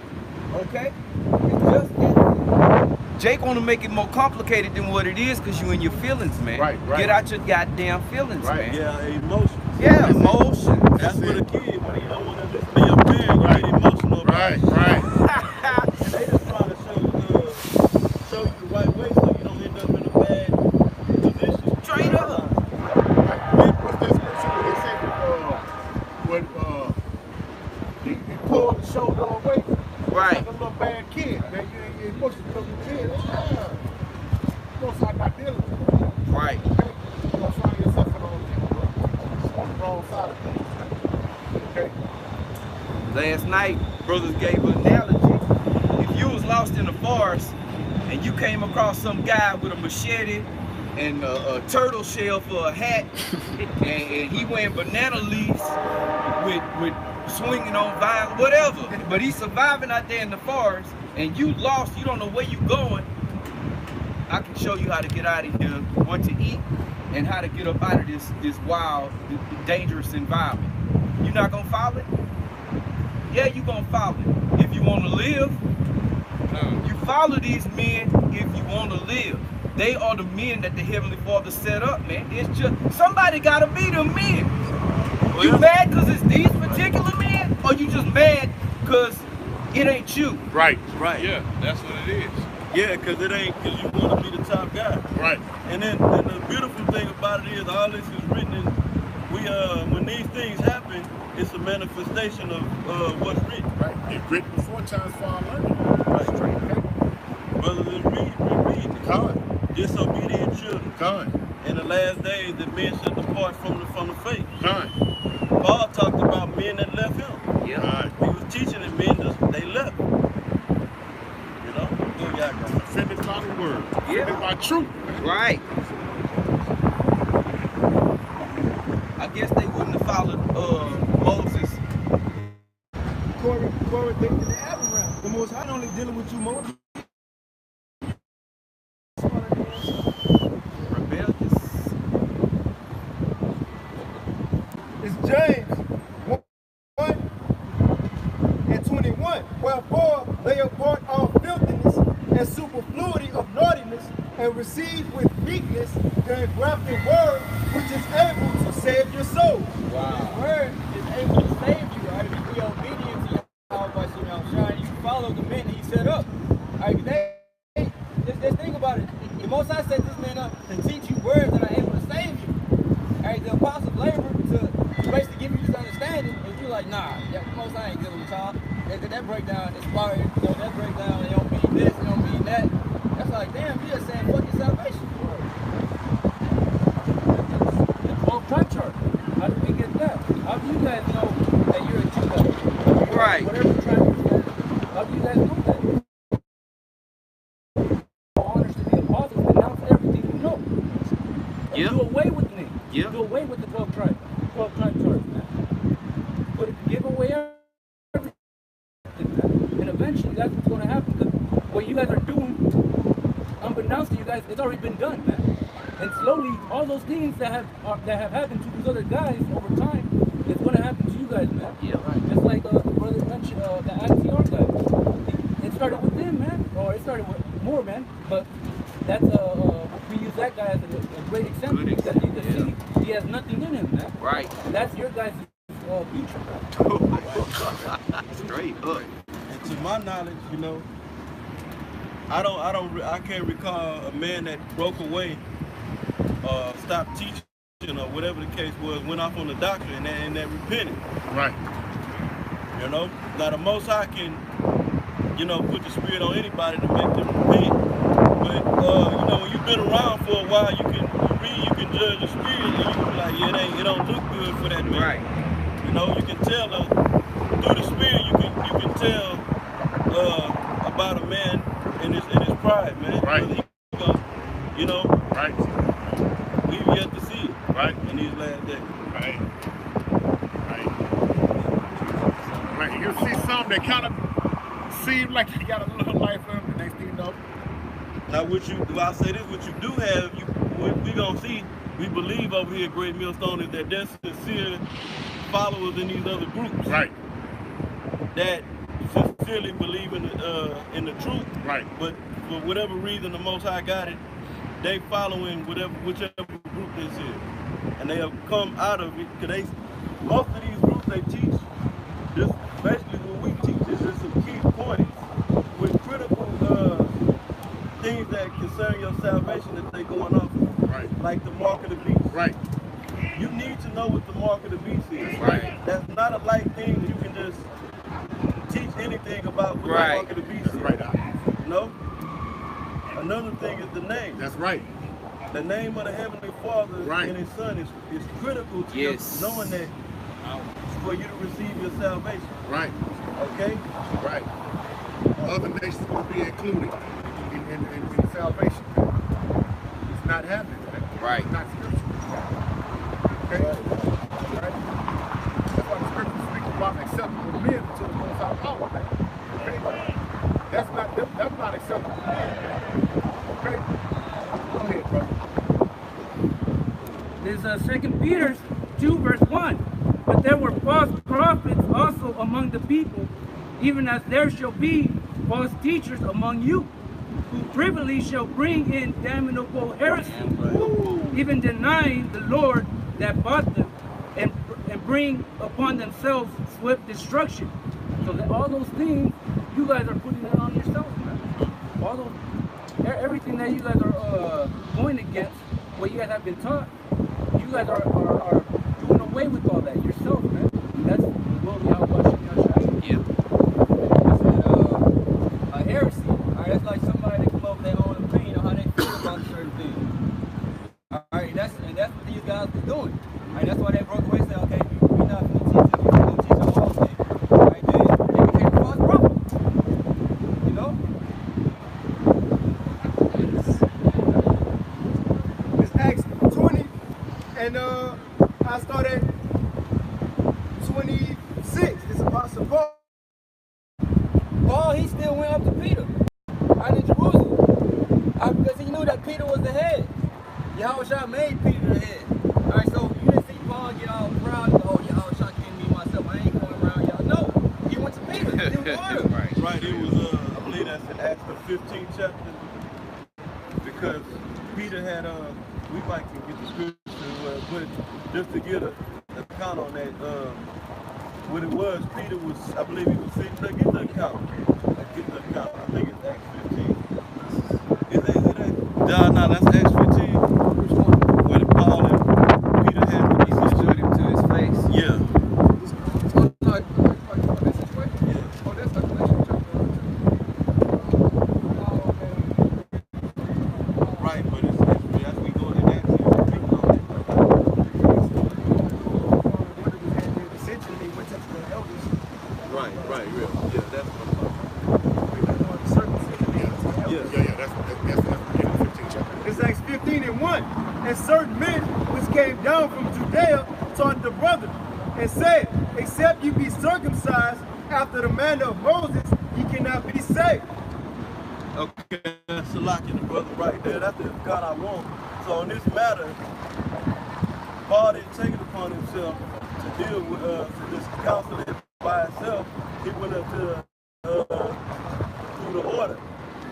Okay? It's just that. Jake want to make it more complicated than what it is because you in your feelings, man. Right. Get out your goddamn feelings, man. Yeah, emotion. Yeah, emotion. That's what a kid, when you don't want to be a parent, you get emotional. Right. And they just trying to show you the right way so you don't end up in a bad position. Straight up. What's that scripture where they say he pulled the shoulder away? Right. Like a little bad kid, man. You ain't supposed to be a kid. You don't start not dealing with it. Right. You don't find yourself on the wrong side of things. Okay? Last night, brothers gave an analogy. If you was lost in the forest and you came across some guy with a machete and a turtle shell for a hat, and he wearing banana leaves with swinging on vines, whatever, but he's surviving out there in the forest, and you lost, you don't know where you going, I can show you how to get out of here, what to eat, and how to get up out of this wild, dangerous environment. You not gonna follow it? Yeah, you gonna follow it. If you wanna live, you follow these men if you wanna live. They are the men that the Heavenly Father set up, man. It's just, somebody gotta be the men. You mad because it's these particular men? Or you just mad because it ain't you? Right. Yeah, that's what it is. Yeah, because it ain't because you want to be the top guy. Right. And then the beautiful thing about it is all this is written in, when these things happen, it's a manifestation of what's written. Right. It's written before times for our learning. Right. Okay. Brothers, read. Con. Disobedient children. Con. In the last days, the men shall depart from the faith. Con. Paul talked about men that left him. Yeah. He was teaching the men they left. You know? Go, y'all go. Offended by the word. Yeah. Offended by truth. Right. I guess they wouldn't have followed Moses. Corey, David, and Abraham. The Most High only dealing with you, Moses. Rebellious. It's James 1 and 21. Wherefore lay apart all filthiness and superfluity of naughtiness, and receive with meekness the engrafted word, which is able to save your soul. Wow. His word is able to save you, right? If you be obedient to your Shine, you follow the men he set up. All right, just think about it. The Most High set this man up to teach you words that are able to save you. All right, the apostles labor to basically give you this understanding, and you're like, nah, the Most High ain't dealing with y'all. That breakdown inspired, that breakdown, it don't mean this, it don't mean that. That's like, damn, you just saying fuck your salvation. The 12 tribe chart. How do we get that? How do you guys know that you're a Judah? Right. Whatever tribe you're from. How do you guys know that? Honors to the apostles, denounce everything you know. Yep. Do away with me. Yep. Do away with the 12 tribe charts, man. But give away everything, man. And eventually that's what's going to happen. Because what you guys are doing, unbeknownst to you guys, it's already been done, man. And slowly, all those things that have happened to these other guys over time, it's going to happen to you guys, man. Yeah. Right. Just like the brother mentioned, the ITR guy. It started with them, man. Or it started with more, man. But that's we use that guy as a great example Good because you can see he has nothing in him, man. Right. That's your guys' future. Straight up. And to my knowledge, you know, I can't recall a man that broke away, stopped teaching or whatever the case was, went off on the doctrine and that repented. Right. You know, now the Most High can, you know, put the Spirit on anybody to make them repent. But you know, when you've been around for a while, you can judge the Spirit, and you can be like, yeah, it don't look good for that man. Right. You know, you can tell through the Spirit, you can tell about a man in his pride, man. Right. You know. Right. We've yet to see it. Right. In these last days. Right. Right. You see something that kind of seem like they got a little life in them, the next thing you know, Now, I'll say this: what you do have, we gonna see. We believe over here at Great Millstone is that there's sincere followers in these other groups, Right. that sincerely believe in the truth. Right. But for whatever reason, the Most High got it. They following whichever group this is, and they have come out of it because most of these groups they teach this. Basically, what we teach is just some key points with critical things that concern your salvation that they going off of. Right. Like the mark of the beast. Right. You need to know what the mark of the beast is. Right. That's not a light thing that you can just teach anything about what the mark of the beast is. That's right. No. Another thing is the name. That's right. The name of the Heavenly Father and His Son is critical to you knowing that for you to receive your salvation. Right. Okay? Right. Other nations will be included in salvation. It's not happening. Right. It's not scripture. Okay? Right. That's why the scripture speaks about acceptable men to the Most High power. Okay? That's not acceptable. Okay? Go ahead, brother. There's 2 Peter 2 verse 1. But there were false prophets also among the people, even as there shall be false teachers among you, who privily shall bring in damnable heresy, even denying the Lord that bought them, and bring upon themselves swift destruction. So that all those things, you guys are putting it on yourselves, man. All those, everything that you guys are going against, what you guys have been taught, you guys are doing away with all that yourself, man. That's the will of Yahweh. Yeah. A heresy. Alright, that's like somebody that come up with their own opinion on how they feel about certain things. Alright, that's what these guys was doing. Alright, that's why they broke away and said, okay, we're not going to teach it, we're going to teach them all things. Alright, then they became a false prophet. You know? It's Acts 20, and I started 26. It's Apostle Paul. Paul, he still went up to Peter out in Jerusalem because he knew that Peter was the head. Yahweh made Peter the head. All right, so you didn't see Paul get all proud and oh, Yahweh can't be myself. I ain't going around y'all. No, he went to Peter. He didn't order. Right, it was, I believe that's in Acts the 15th chapter, because Peter had, we might can get the scripture, but just to get a count on that, what it was, Peter was, I believe he was sitting there, get the account, I think it's Acts 15. Is it no, that's Acts 15. Which one? Where Paul and Peter had He stood him to his face. yeah. Oh, no, like this situation? Yeah. Oh, that's like Galatians chapter 2. Oh, okay. Right, but it's as we go in Acts, it's speaking on it. Essentially, went up to the elders. Right, real. Yeah, that's what I'm talking about. Yeah, that's 15 chapter. It's Acts 15 and 1. And certain men which came down from Judea taught the brethren, and said, except you be circumcised after the manner of Moses, ye cannot be saved. Okay, that's Salaki, the brother right there. That's the God I want. So in this matter, Paul didn't take it upon himself to deal with to this council by itself. He went up to through the order.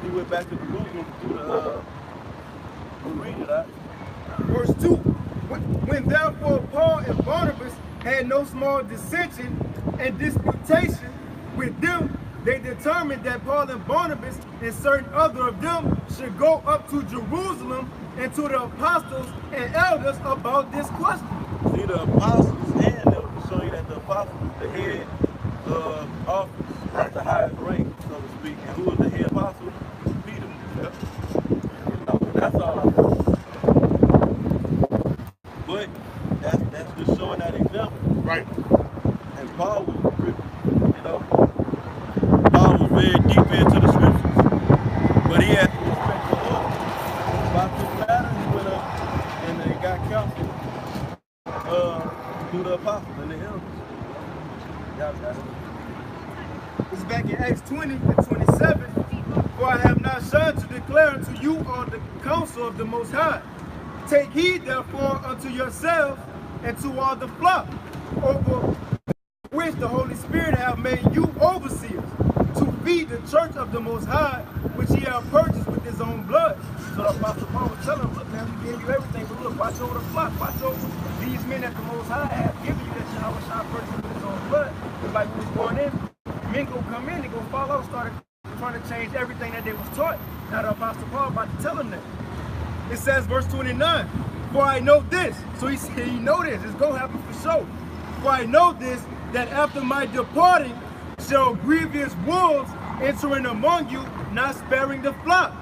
He went back to Jerusalem through the we'll read it out. Verse 2. When therefore Paul and Barnabas had no small dissension and disputation with them, they determined that Paul and Barnabas and certain other of them should go up to Jerusalem and to the apostles and elders about this question. See, the apostles and elders show you that the apostles is the head office, that's the highest rank, so to speak. And who was the head apostle? Peter. Yep. That's all I know. But that's just showing that example. Right. And Paul was, you know, Paul was very deep into the scriptures. But he had to respect the Lord. About this matter, he went up and they got counsel through the apostles and the elders. Y'all got it. It's back in Acts 20 and 27. For I have not shunned to declare unto you on the counsel of the Most High. Take heed therefore unto yourselves and to all the flock, over which the Holy Spirit have made you overseers, to feed the church of the Most High, which he have purchased with his own blood. So the Apostle Paul was telling him, look, man, we gave you everything, but look, watch over the flock, watch over these men that the Most High have given you, that Yahweh shall purchase with his own blood. Because like we was going in, men go come in, they go follow, started trying to change everything that they was taught. Now the Apostle Paul about to tell them that. It says, verse 29, for I know this. So he said, he know this, it's gonna happen for sure. For I know this, that after my departing shall grievous wolves enter in among you, not sparing the flock.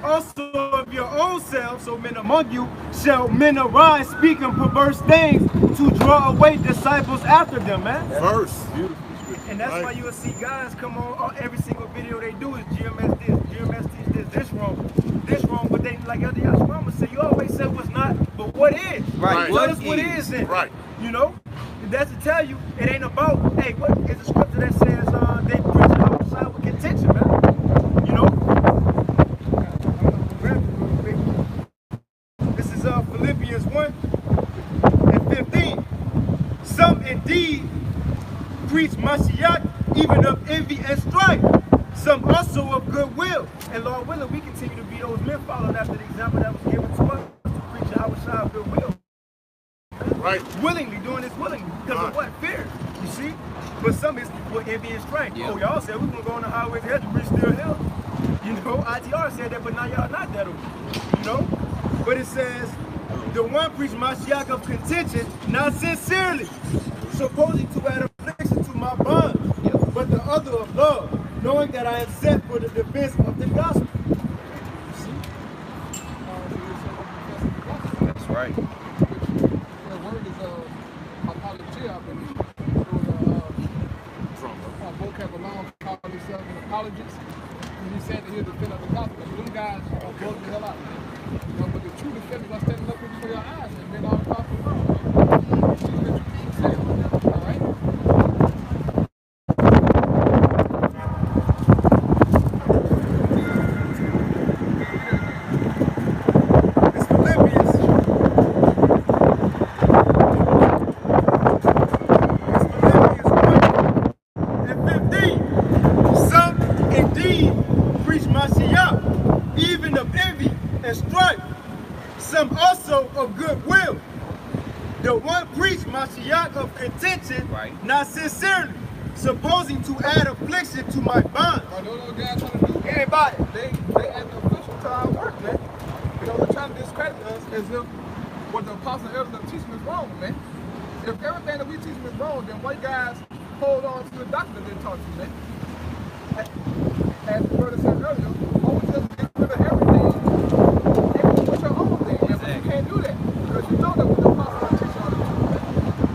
Also of your own selves, so men among you, shall men arise speaking perverse things to draw away disciples after them, man. Verse. And that's why you'll see guys come on every single video they do is GMS this, GMS teach this wrong, but they, like Elder Yashima said, you always say what's not, but what is. Right. Tell us what is then. Right. You know? That's to tell you, it ain't about, hey, what is the scripture that says they preach outside with contention, man? You know? This is Philippians 1 and 15. Some indeed preach Mashiach, even of envy and strife. Some also of goodwill. And Lord willing, we continue to be those men following after the example that was given to us to preach Yahweh of goodwill. Right. Willingly, doing this willingly. Because of what? Fear. You see? But some is with envy and strife. Yeah. Oh, y'all said we're going to go on the highways here to reach still hill. You know, ITR said that, but now y'all not that over. You know? But it says, the one preached Mashiach of contention, not sincerely, supposing to add affliction to my bonds, but the other of love, knowing that I am set for the defense of the gospel. That's right. The word is apologia, I believe. Vocab alone called himself an apologist. And he said that he'll defend of the gospel. And them guys are blowing the hell out, man. You know, but the true defenders are standing up before your eyes and men all across the world. All right? It's Philippians. It's Philippians 1 and 15. Some indeed preach Mashiach, even of envy and strife. Some also of goodwill. The one preached Mashiach of contention, not sincerely, supposing to add affliction to my bonds. Right, those guys trying to do Everybody. they add the official to our work, man. You know, they're trying to discredit us as if what the apostle and elders are teaching is wrong, man. If everything that we teach is wrong, then white guys hold on to the doctrine that they taught you, man. As the brother said earlier, always just get rid of everything and put your own thing, man. But you can't do that because you know that what the apostle are teaching all the truth, man.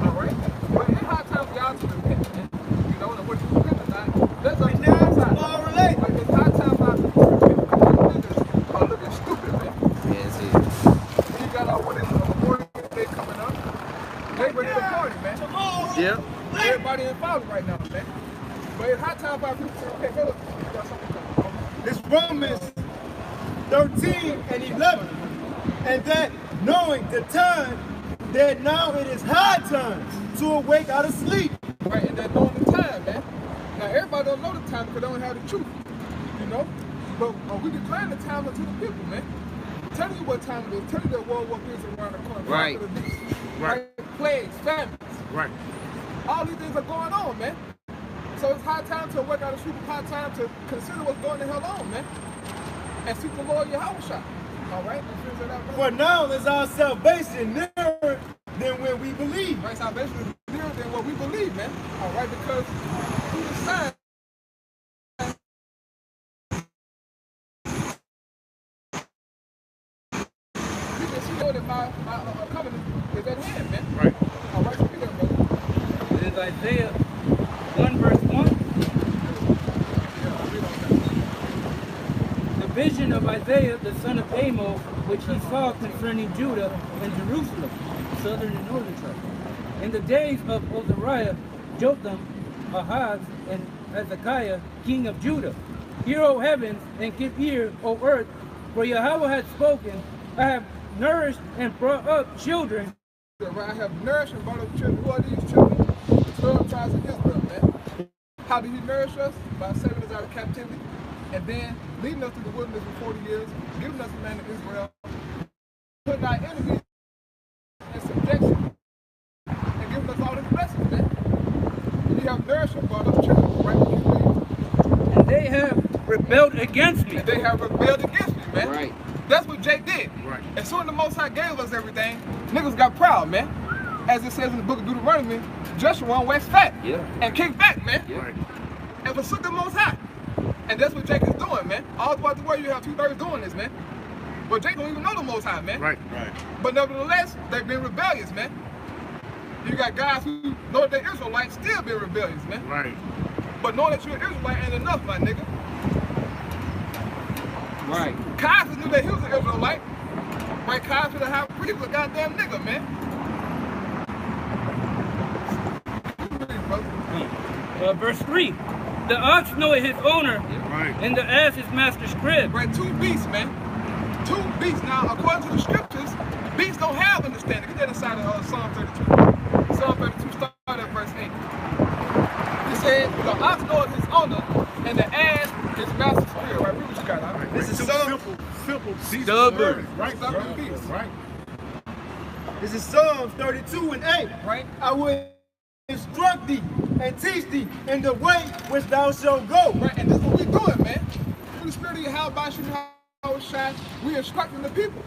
All right? But it's high time for y'all to repent, man. You know, and what you repent or not, that's up to you. All related. Like, it's high time for us to repent because you niggas are looking stupid, man. Yes, it is. You got all what is it, Memorial Day coming up. They ready to party, man. Yep. Everybody in following right now, man. But it's high time for our people to repent. Hey, look, you got something coming. It's Romans 13 and 11. And that knowing the time, that now it is high time to awake out of sleep. Right, and they're knowing the time, man. Now, everybody don't know the time because they don't have the truth, you know? But we declaring the time unto the people, man. Telling you what time it is. Telling you that World War III is around the corner. Right. Right. Plagues, famines. Right. All these things are going on, man. So it's high time to work out of sleep. It's high time to consider what's going the hell on, man. And seek the Lord Yahweh. All right? For now is our salvation nearer than when we believe. Right, salvation is nearer than what we believe, man. All right, because through the sign, you can see that my covenant is at hand, man. Right. All right, so we got brother. It is Isaiah 1 verse 1. Yeah, read on that. The vision of Isaiah, the son of Amos, which he saw concerning Judah and Jerusalem, southern and northern tribes. In the days of Azariah, Jotham, Ahaz, and Hezekiah, king of Judah, Hear, O heavens, and give ear, O earth, for Yahweh hath spoken. I have nourished and brought up children. I have nourished and brought up children. Who are these children? The 12 tribes of Israel, man. How did he nourish us? By saving us out of captivity, and then leading us through the wilderness for 40 years, giving us the land of Israel, putting our enemies in subjection, and giving us all his blessings, man. You have nourished and brought up children, right? And they have rebelled against me. And they have rebelled against me, man. Right. That's what Jake did. Right. As soon as the Most High gave us everything, niggas got proud, man. As it says in the book of Deuteronomy, Joshua waxed fat and kicked back, man. Right. And forsook the Most High. And that's what Jake is doing, man. All throughout the world, you have 2/3 doing this, man. But Jake don't even know the Most High, man. Right. But nevertheless, they've been rebellious, man. You got guys who know that they're Israelites still being rebellious, man. Right. But knowing that you're an Israelite ain't enough, my nigga. Right. Caiaphas knew that he was an Israelite. Right? Caiaphas the high priest was a goddamn nigga, man. Verse 3. The ox knoweth his owner, Right. and the ass his master's crib. Right, two beasts, man. Two beasts. Now, according to the scriptures, beasts don't have understanding. Get that inside of Psalm 32. Psalm 32 started at verse 8. He said, the ox knoweth his owner, and the ass his master's crib. Right, read what you got, huh? This is simple beast Stubborn. words. Right. Stubborn beast. Right. This is Psalms 32 and 8. Right? I will instruct thee and teach thee in the way which thou shalt go. Right, and this is what we're doing, man. Through the spirit of Yahweh, by Yahweh Shai, we instructing the people,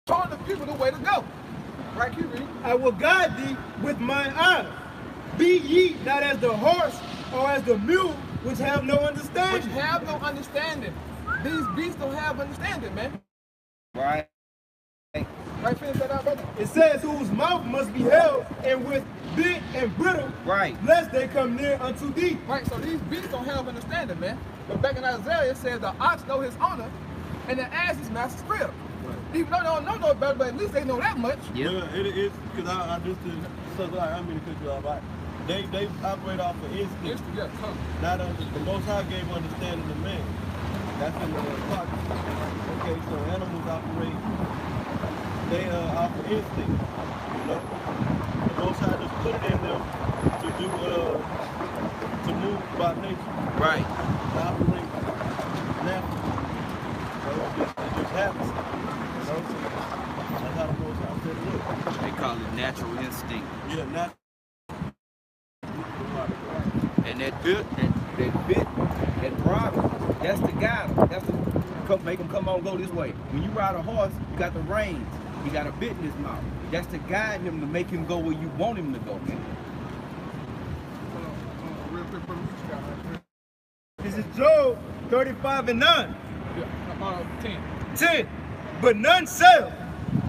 showing the people the way to go. Right, keep reading. I will guide thee with mine eye. Be ye not as the horse or as the mule, which have no Which understanding. have no understanding. These beasts don't have understanding, man. Right. Right, finish that out, brother. It says, whose mouth must be held and with bit and brittle, Right. lest they come near unto thee. Right, so these beasts don't have understanding, man. But back in Isaiah, it says the ox know his owner, and the ass his master's crib. Even though they don't know no better, but at least they know that much. Yeah, it is because I just so like I mean to cut you off. They operate off of instinct. Yeah, come. Not the Most High gave understanding to man. That's in the pocket. Okay, so animals operate. They off of instinct. You know, the Most High just put it in them to do to move by nature. Right. To operate naturally. So it just happens. You know, that's how the Most High set it up. They call it natural instinct. Yeah, natural. And that bit, that throttle, that's the guide. That's the make them come on, go this way. When you ride a horse, you got the reins. You got a bit in his mouth. That's to guide him to make him go where you want him to go. Real quick, brother, what you got right here? This is Job 35 and 9. Yeah, 10. 10. But none shall.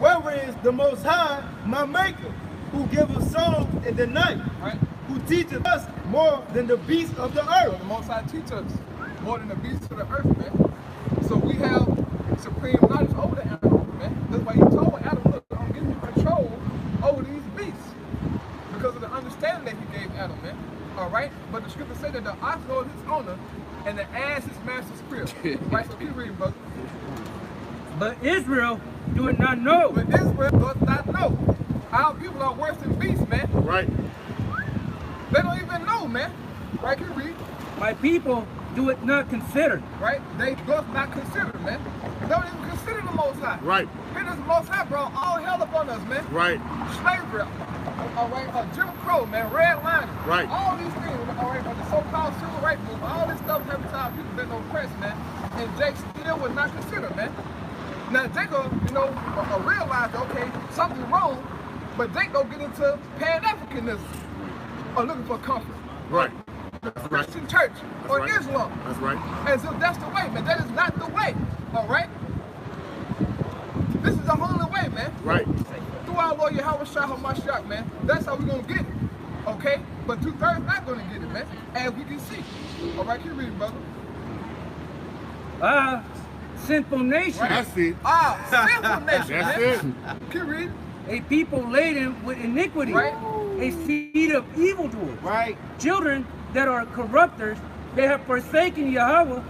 Where is the Most High, my Maker, who giveth song in the night, Right? who teacheth us more than the beasts of the So earth? the Most High teach us more than the beasts of the earth, man. So we have supreme knowledge over the animals, man. That's why he told Adam, look, I'm giving you control over these beasts. Because of the understanding that he gave Adam, man. All right? But the scripture said that the ox knows his owner and the ass his master's crib. Right? So keep reading, brother. But Israel do it not know. But Israel does not know. Our people are worse than beasts, man. Right. They don't even know, man. Right? Keep reading. My people do it not consider. Right? They does not consider, man. They don't even consider the Most High. Right. Here this Most High, bro, all hell upon us, man. Right. Slavery, all right, Jim Crow, man, redlining. Right. All these things, all right, the so-called civil rights movement, all this stuff every time people been oppressed, man. And Jake still was not considered, man. Now Jacob, realized, okay, something's wrong, but Jake don't get into Pan-Africanism or looking for comfort. Right. The That's right. Christian church or right. Islam. That's right. As if that's the way, man. That is not the way, all right? This is the only way, man. Right. Through our Lord Yahweh Shai HaMashiach, man. That's how we're going to get it, okay? But 2/3 not going to get it, man, as we can see. All right, keep reading, brother. Sinful nation, That's it. Sinful nation, That's man. it. Keep reading. a people laden with iniquity, Right. a seed of evildoers, Right. children that are corrupters, They have forsaken Yahweh.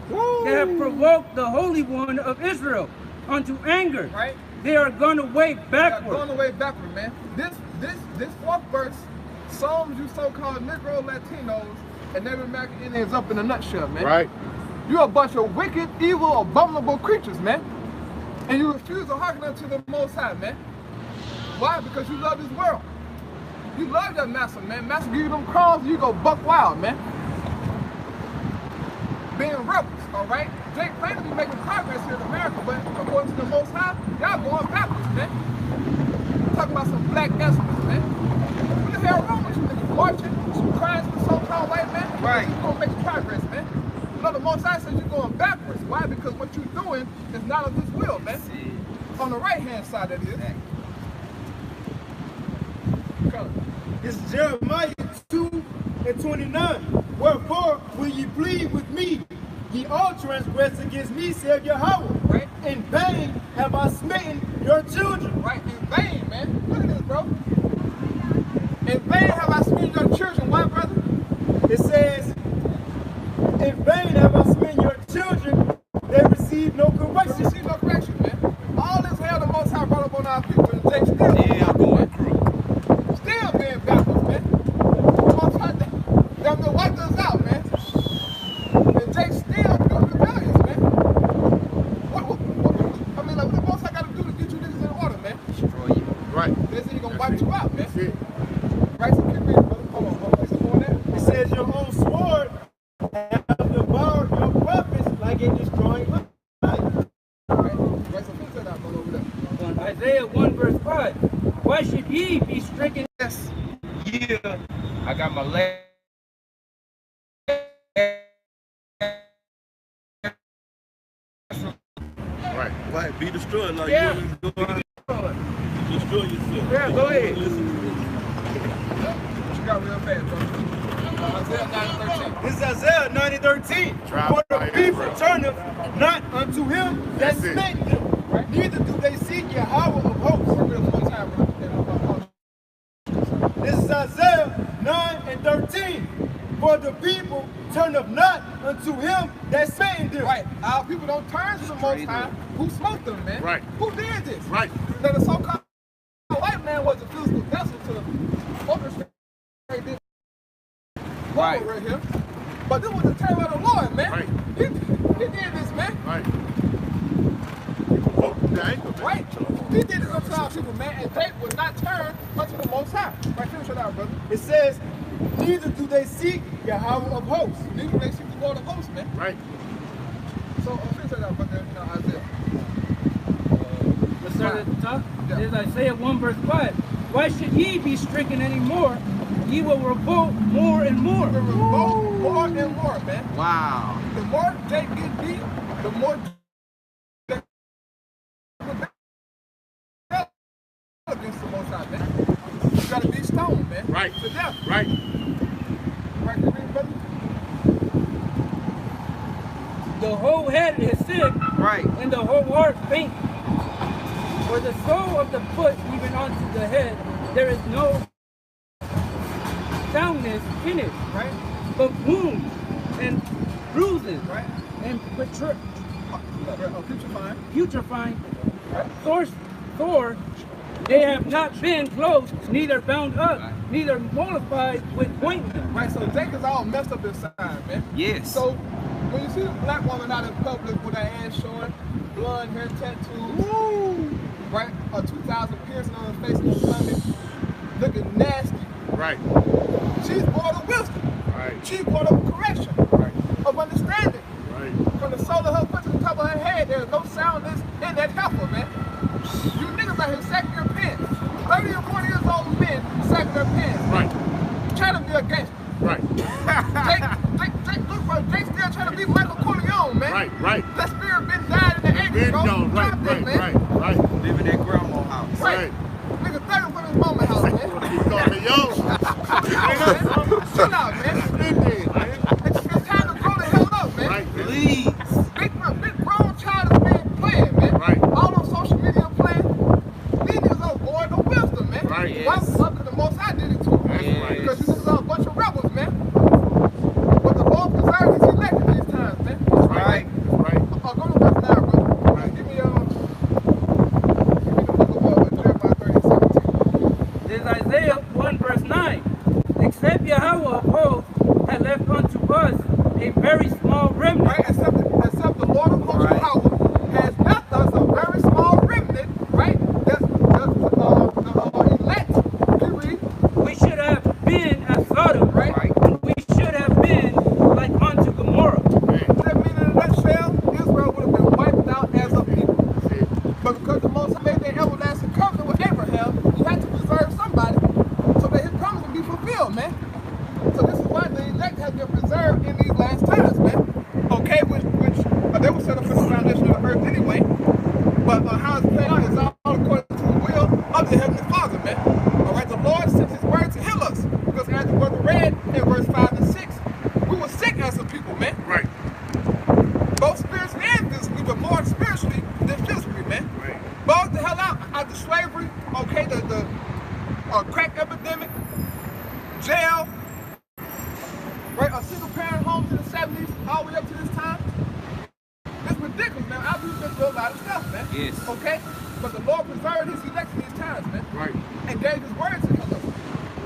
They have provoked the Holy One of Israel unto anger. Right. They are gone away backward. Going away backward, man. This fourth verse sums you so-called Negro Latinos and Native American Indians up in a nutshell, man. Right. You're a bunch of wicked, evil, abominable creatures, man. And you refuse to hearken unto the Most High, man. Why? Because you love this world. You love your master, man. Master give you them crumbs, you go buck wild, man. Being rebels, all right? They claim to be making progress here in America, but according to the Most High, y'all going backwards, man. Talking about some black excellence, man. What the hell wrong with you niggas? Marching, crying for so-called white man? Right. You're going to make progress, man. You know, the Most High says you're going backwards. Why? Because what you're doing is not of this will, man. On the right-hand side, that is. Color. It's Jeremiah 2:29. Wherefore will ye plead with me? Ye all transgress against me, saith Yahweh. Right. In vain have I smitten your children. Right, in vain, man. Look at this, bro. In vain have I smitten your children. Why, brother? It says, in vain have I smitten your children, they receive no correction. You see no correction, man. All this hell the Most High brought up on our people, and they still going through. still being backwards, man. The Most High, them wiped us out, man. And they still doing rebellious, man. What, I mean, like, what the Most High got to do to get you niggas in order, man? Destroy you. Right. They say you're going to wipe you out, man. That's it. Right, so keep reading, brother. Hold on, is something on there? It says your own sword have devoured your prophets like a destroying light. Right, so fix that out, brother, over there. On Isaiah 1 verse 5. Why should ye be stricken? Yes. Yeah. I got my last. Right. Right, be destroyed like Yeah. you want to destroy yourself. Yeah, go ahead. Listen to this. What you got real fast, brother? Isaiah 9:13. This is Isaiah 90:13. Try For the by people Israel. turneth not unto him that That's it. smitten them, right? Neither do they seek Yahweh of hosts. Read it one more time, brother. This is Isaiah 9:13. For the people turneth not unto him that smitten them. Right, our people don't turn to the Most High. Who smoked them, man? Right. Who did this? Right. Now, the so-called white man was a physical vessel to orchestrate this Right. right here. But this was the terror of the Lord, man. Right. He did this, man. Right. Oh, the anger, man. Right. He did it unto our people, man, and they would not turn unto the Most High. Right, finish it out, brother. It says, neither do they seek Yahweh of hosts. Neither do they seek the Lord of hosts, man. Right. So, finish it out, brother, Isaiah. Let's start at the top. Yeah. There's Isaiah 1 verse 5. Why should ye be stricken anymore? Ye will revolt more and more. We revolt more and more, man. Wow. The more they get beat, the more they against the Most High, man. You gotta be stoned, man. Right. To death. Right. Right, you read, brother? The whole head is sick, Right. and the whole heart faint. For the sole of the foot, even unto the head, there is no soundness in it, Right? but wounds and bruises Right? and Putrefying. putrefying. Sore, they have not been closed, neither bound up, neither mollified with ointment. Right, so Jake is all messed up inside, man. Yes. So, when you see a black woman out in public with her ass showing, blonde hair tattoos, right? A 2,000 piercing on her face and her stomach, looking nasty. Right. She's born of wisdom. Right. She's born of correction, Right. of understanding. Right. From the sole of her foot to the top of her head, there's no soundness in that heifer, man. You niggas out here sacking your pants. 30 or 40 years old men sacking their pants. Right. Trying to be a gangster. Right. Jake still trying to be Michael Corleone, man. Right. Right. That spirit been died in the 80s, Been bro. gone. Right. Drop that, Right. man. Right. Right. Live in that grandma house. Right. Nigga 30 from his mama house, man. You call me yo. Chill out, man. It's time to grow the hell up, man. Right. Please. Big grown child is being playing, man. Right. All on social media playing. These niggas are void of wisdom, man. Right. Yes. Why? Because the Most High did it too. That's right. Because you niggas are a bunch of rebels, man. But the Lord preserved his elect. This is Isaiah 1 verse 9. Except Yahweh of hosts had left unto us a very small remnant. Right? Except the Lord of hosts, Yahweh, has left us a very small remnant, right? That's the elect. Can you read? We should have been as Sodom, Right. We should have been like unto Gomorrah. What that mean in a nutshell? Israel would have been wiped out as a people. But because the Most High made that everlasting covenant with Abraham, he had to preserve somebody so that his promise would be fulfilled, man. So this is why the elect has been preserved in these last times, man. Okay, which they were set up for the foundation of the earth anyway. But how it's played out is all according to the will of the Heavenly Father, man. All right, the Lord sent his word to heal us. Because as the brother read in verse 5 and 6, we were sick as a people, man. Right. Both spiritually and physically, but more spiritually than physically, man. Right. Both the hell out after slavery, okay, the crack epidemic, jail, right, a single parent homes in the 70s, all the way up to this time. It's ridiculous, man. I've been through a lot of stuff, man. Yes. Okay? But the Lord preserved his elect in these times, man. Right. And gave his word to us.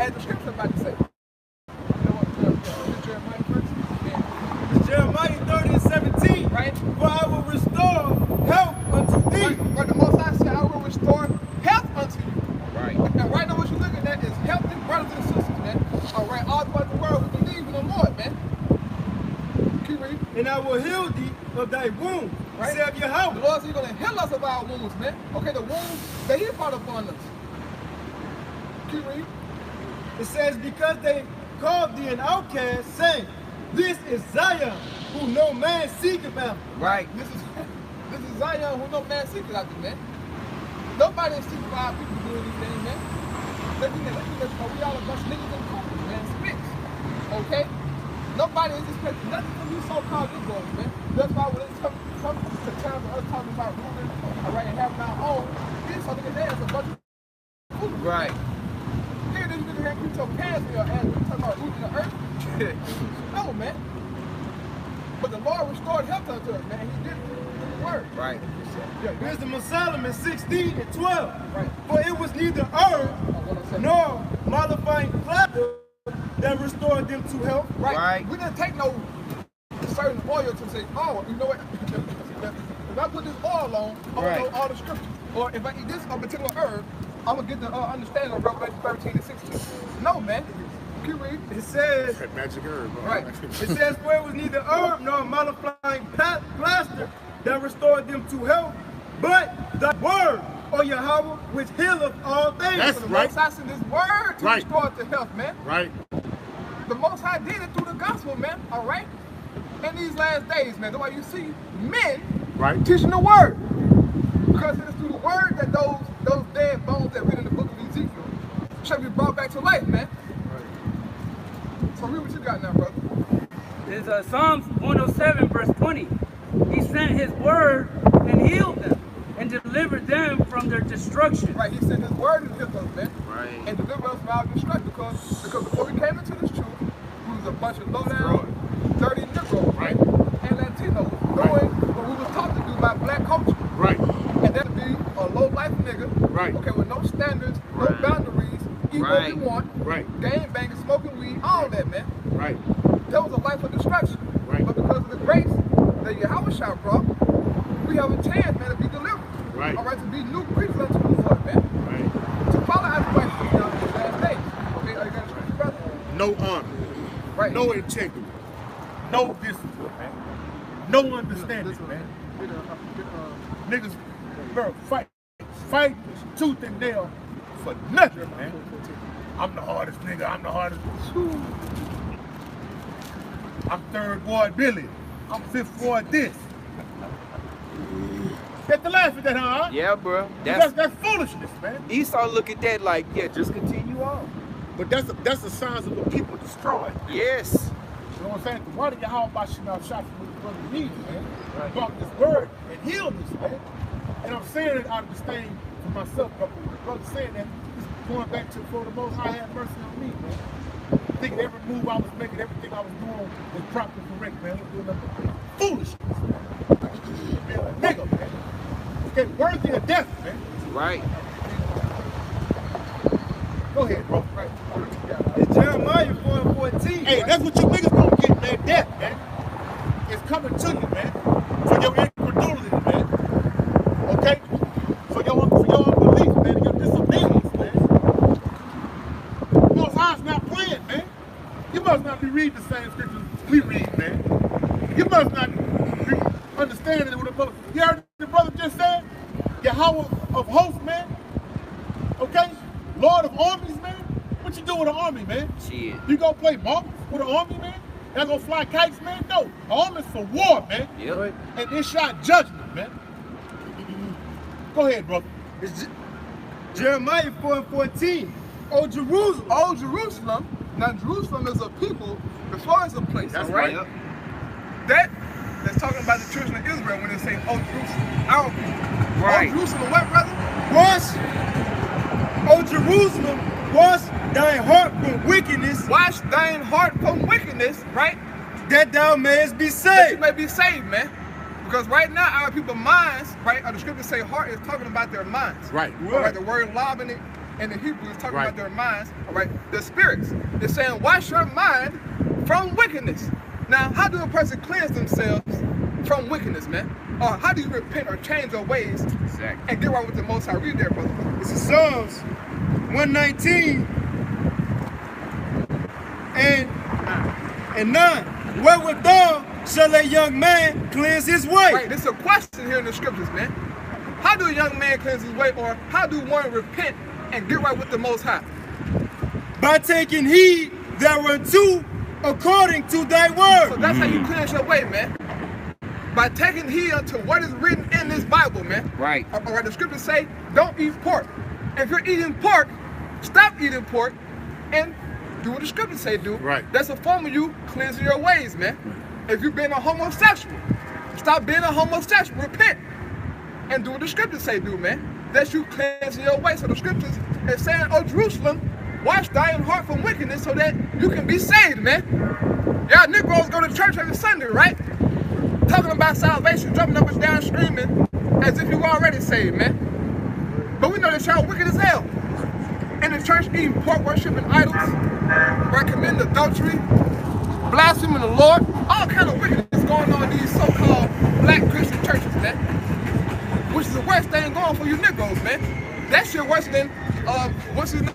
As the scripture about to say. You know what, Jeremiah first? Yeah. It's Jeremiah 30 and 17. Right? For I will restore health unto thee. Right, the Most High said, I will restore health unto you. Right. And right now what you're looking at is healthy brothers and sisters, man. All right, all throughout the world who believe in the Lord, man. Keep reading. And I will heal thee of thy wounds. Right. Saith The Yahweh. Lord said he's going to heal us of our wounds, man. Okay, the wounds that he brought upon us. Keep reading. It says, because they called thee an outcast, saying, this is Zion, who no man seeketh after. Right. This is Zion who no man seeketh after, man. Nobody is seeking for our people doing these things, man. Let me we all a bunch of niggas and coopers, man. Spits. Okay? Nobody is expecting nothing from you so-called Negroes, man. That's why when it comes to time for us talking about ruling, all right, and having our own, these other niggas is a bunch of coopers. Right. Here, this nigga here keep your pants in your ass when you talking about ruling the earth. No, man. But the Lord restored health unto us, man. He did it through the word. Right. Wisdom of Solomon 16 and 12. Right. For it was neither herb nor mollifying plaster that restored them to health. Right. We didn't take no certain oil to say, oh, you know what? If I put this oil on, I'm going to know all the scriptures. Or if I eat this particular herb, I'm going to get the understanding of Revelation 13 and 16. No, man. Keep reading. It says, That magic herb. Right. it says, for it was neither herb nor mollifying plaster that restored them to health, but the word, O Yahweh, which healeth all things. That's So the right. Most High sent his word to Right. restore to health, man. Right. The Most High did it through the gospel, man. All right? In these last days, man, that's why you see men Right. teaching the word. Because it is through the word that those dead bones that read in the book of Ezekiel shall be brought back to life, man. So read what you got now, brother. This is Psalms 107 verse 20. He sent his word and healed them and delivered them from their destruction. Right, he sent his word and healed us, man. Right. And delivered us from our destruction because before we came into this truth, we was a bunch of low down, dirty Negroes, Right. and Latinos, doing what we was taught to do by black culture. Right. And that would be a low life nigga, Right. okay, with no standards, no Right. boundaries, eat what we Right. want, Right. gang banging, smoking weed, all that, man. Right. That was a life of destruction. Right. But because of the grace that Yahweh Shah brought, we have a chance, man, to be delivered. Right. All right, to be new creatures unto the Lord, man. Right. To follow after Christ in these last days. Okay, are you got a scripture, brother? No honor. Right. No integrity. No discipline, man. No understanding, man. Niggas, bro, fight tooth and nail for nothing, man. I'm the hardest nigga. I'm the hardest. I'm third ward Billy. I'm fifth ward this. You have to laugh at that, huh? Yeah, bro. That's foolishness, man. Esau look at that like, yeah, just continue on. But that's the signs of the people destroyed. Yes. You know what I'm saying? Why did Yahweh Bashimah shot with his brother needs, man? He brought this word and healed us, man. And I'm saying it out of disdain for myself, but the brother saying that he's going back to for the Most High have mercy on me, man. Thinking every move I was making, everything I was doing was proper and correct, man. I was doing nothing foolishness, man. Being a nigga, man. It's getting worthy of death, man. Right. Go ahead, bro. Right. It's Jeremiah 4:14. Hey, that's what you niggas gonna get, man. Death, man. It's coming to you, man. For your incredulity, man. Okay? For your unbelief, man, and your disobedience, man. Most High's not playing, man. You must not be reading the same scriptures we read, man. You must not be understanding what the brother. You heard the brother just said? Yahweh of hosts, man. Okay? Lord of armies, man. What you do with an army, man? Shit. You gonna play marbles with an army, man? Y'all gonna fly kites, man? No. An army's for war, man. Yep. And it's shot judgment, man. Go ahead, brother. It's Jeremiah 4:14. Oh, Jerusalem. Oh, Jerusalem. Now, Jerusalem is a people before it's a place. That's all right. Yep. That's talking about the children of Israel when they say, oh, Jerusalem. Our people. Right. Oh, Jerusalem, what, brother? Wash, O Jerusalem, wash thine heart from wickedness, Wash thine heart from wickedness, right? that thou mayest be That you saved. may be saved, man. Because right now, our people's minds, right, the scriptures say heart is talking about their minds. Right. All right, the word lob in the Hebrew is talking Right. about their minds. All right, the spirits. It's saying, wash your mind from wickedness. Now, how do a person cleanse themselves from wickedness, man? Or how do you repent or change your ways Exactly. and get right with the Most High? Read there, brother. This is Psalms 119 and 9. Wherewithal shall a young man cleanse his way? Right, there's a question here in the scriptures, man. How do a young man cleanse his way, or how do one repent and get right with the Most High? By taking heed thereunto according to thy So word. that's how you cleanse your way, man. By taking heed unto what is written in this Bible, man. Right. All right, the scriptures say, don't eat pork. If you're eating pork, stop eating pork and do what the scriptures say do. Right. That's a form of you cleansing your ways, man. If you've been a homosexual, stop being a homosexual. Repent and do what the scriptures say do, man. That's you cleansing your way. So the scriptures is saying, oh, Jerusalem, wash thine heart from wickedness so that you can be saved, man. Y'all Negroes go to church every Sunday, right? Talking about salvation, jumping up and down, screaming as if you were already saved, man. But we know that y'all wicked as hell. In the church, eating pork, worshiping idols, right, committing adultery, blaspheming the Lord, all kind of wickedness going on in these so-called black Christian churches, man. Which is the worst thing going for you Negroes, man. That shit worse than, what's his name?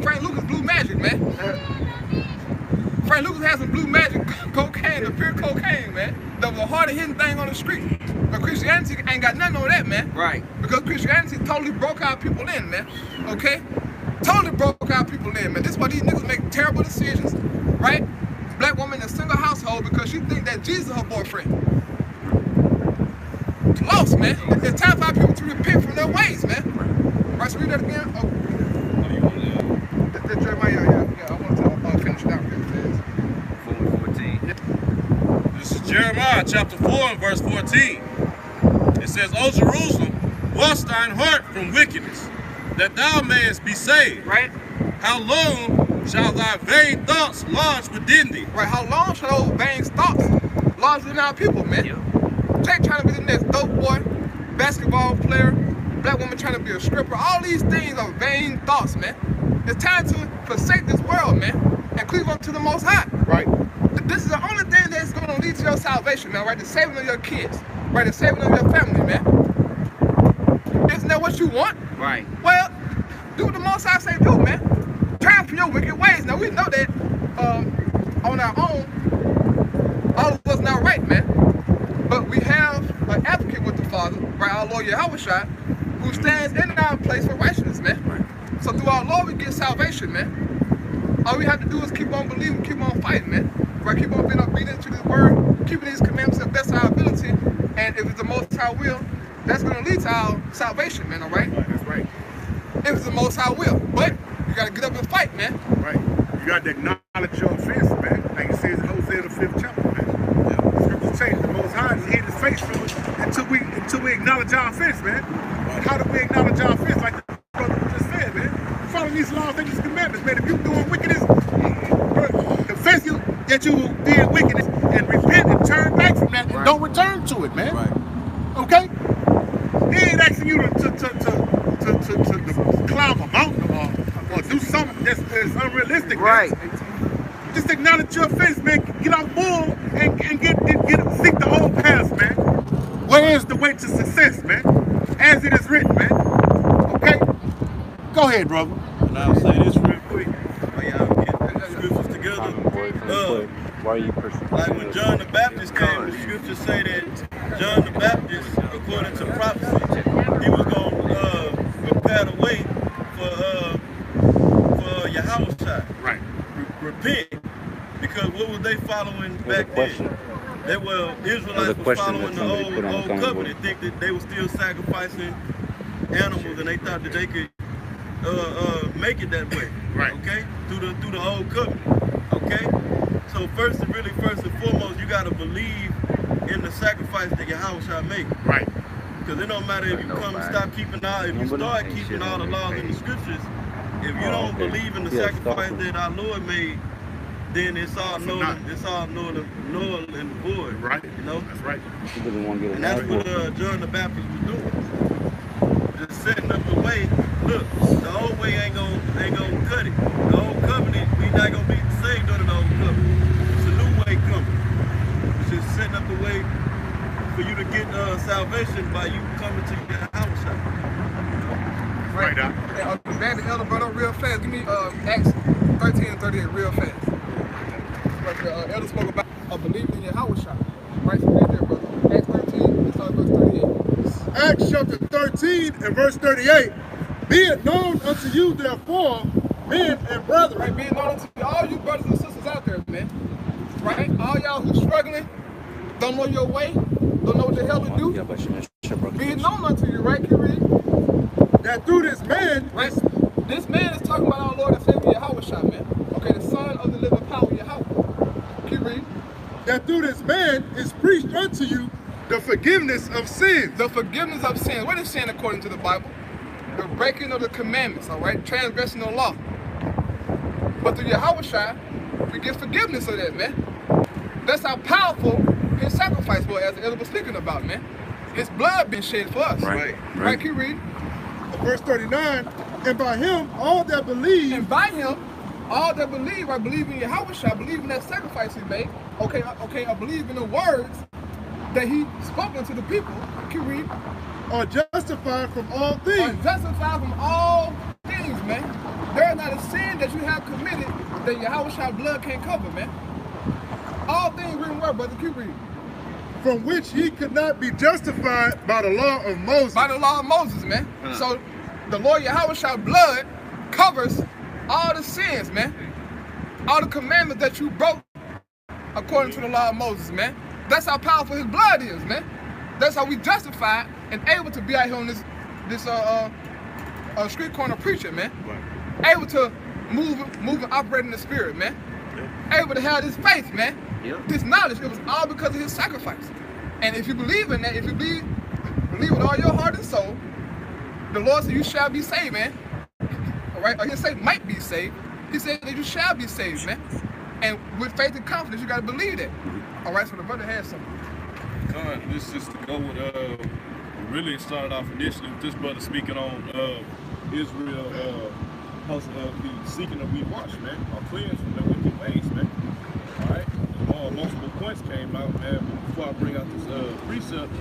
Frank Lucas Blue Magic, man. Frank Lucas has some blue magic cocaine, the pure cocaine, man. That was a harder hitting thing on the street. But Christianity ain't got nothing on that, man. Right. Because Christianity totally broke our people in, man. Okay? Totally broke our people in, man. This is why these niggas make terrible decisions, right? Black woman in a single household because she think that Jesus is her boyfriend. Lost, man. It's time for our people to repent from their ways, man. Right, so read that again. Oh. That Jeremiah, yeah, I want to finish it out real fast. 4:14. This is Jeremiah chapter 4 and verse 14. It says, O Jerusalem, wash thine heart from wickedness, that thou mayest be saved. Right? How long shall thy vain thoughts lodge within thee? Right, how long shall those vain thoughts lodge in our people, man? Yep. Jake trying to be the next dope boy, basketball player, black woman trying to be a stripper. All these things are vain thoughts, man. It's time to forsake this world, man, and cleave up to the Most High. Right. This is the only thing that's going to lead to your salvation, man, right? The saving of your kids, right? The saving of your family, man. Isn't that what you want? Right. Well, do what the Most High say do, man. Turn from your wicked ways. Now, we know that on our own, all of us not right, man. But we have an advocate with the Father, right? Our Lord Yahushua, who stands in our place for righteousness, man. Right. So through our Lord, we get salvation, man. All we have to do is keep on believing, keep on fighting, man. Right? Keep on being obedient to this word, keeping these commandments to the best of our ability. And if it's the Most High will, that's going to lead to our salvation, man, all right? That's right. If it's the Most High will. But you got to get up and fight, man. Right. You got to acknowledge your offense, man. Like it says in Hosea the 5th chapter, man. The scriptures say the Most High is hid his face from us until we acknowledge our offense, man. And how do we acknowledge our offense? Like the brother just said, man. Following these laws and these commandments, man. If you're doing wickedness, confess that you did wickedness and repent and turn back from that and don't return to it, man. Right. Okay? He ain't asking you to to climb a mountain or do something that's unrealistic, man. Right. Just acknowledge your offense, man. Get off bull and seek the old paths, man. Where is the way to success, man? As it is written, man. Okay? Go ahead, brother. And I'll say this real quick. While y'all get the scriptures together. Why are you persecuting? Like when John the Baptist came, the scriptures say that John the Baptist, according to prophecy, he was going to prepare the way for Yahushua. Right. Repent. Because what was they following back then? They were Israelites were following the old covenant, think that they were still sacrificing animals, and they thought that they could make it that way. Right. Okay? Through the old covenant. Okay? So first and foremost, you gotta believe in the sacrifice that Yahushua made. Right. Because it don't matter if you start keeping if you start keeping all the laws in the scriptures, if you don't believe in the sacrifice that our Lord made, then it's all null and void. Right. You know? That's right. And that's what John the Baptist was doing. Just setting up the way. Look, the old way ain't gonna cut it. The old covenant, we not gonna be saved under the old covenant. It's a new way coming. It's just setting up the way for you to get salvation by you coming to your house. Right now. Hey, back the elder brought up real fast. Give me Acts 13 and 38 real fast. But the elder spoke about believing in Yahushua. Right, so read there, brother. Acts 13 and start verse 38. Acts chapter 13 and verse 38. Be it known unto you, therefore, men and brethren. Right, be it known unto all you brothers and sisters out there, man. Right? All y'all who struggling, don't know your way, don't know what the hell to do. Be it known unto you, right, Kiri? That through this man, right? This man is talking about our Lord and Savior Yahushua, man. Okay, the Son of the living power, Yahweh. Keep reading. That through this man is preached unto you the forgiveness of sins. The forgiveness of sins. What is sin according to the Bible? The breaking of the commandments, all right? Transgressing the law. But through Yahushua, we get forgiveness of that, man. That's how powerful his sacrifice was, as the elder was speaking about, man. His blood been shed for us. Right. Right, keep reading. Verse 39, and by him all that believe. And by him, all that believe, right, believe in Yahushua, believe in that sacrifice he made. Okay, I believe in the words that he spoke unto the people. Keep reading. Are justified from all things. Are justified from all things, man. There is not a sin that you have committed that Yahushua blood can't cover, man. All things written word, brother. Keep reading. From which he could not be justified by the law of Moses. By the law of Moses, man. So the Lord Yahushua blood covers all the sins, man. All the commandments that you broke according to the law of Moses, man. That's how powerful his blood is, man. That's how we justified and able to be out here on this street corner preaching, man. Right. Able to move and operate in the spirit, man. Yeah. Able to have this faith, man. Yeah. This knowledge, it was all because of his sacrifice. And if you believe in that, if you believe with all your heart and soul, the Lord said you shall be saved, man. All right? Or he said might be saved. He said that you shall be saved, man. And with faith and confidence, you got to believe that. All right, so the brother has something. This is to go with, really started off initially with this brother speaking on Israel be seeking to be washed, man, or cleansed from their wicked ways, man. All right? Multiple points came out, man. But before I bring out this precept,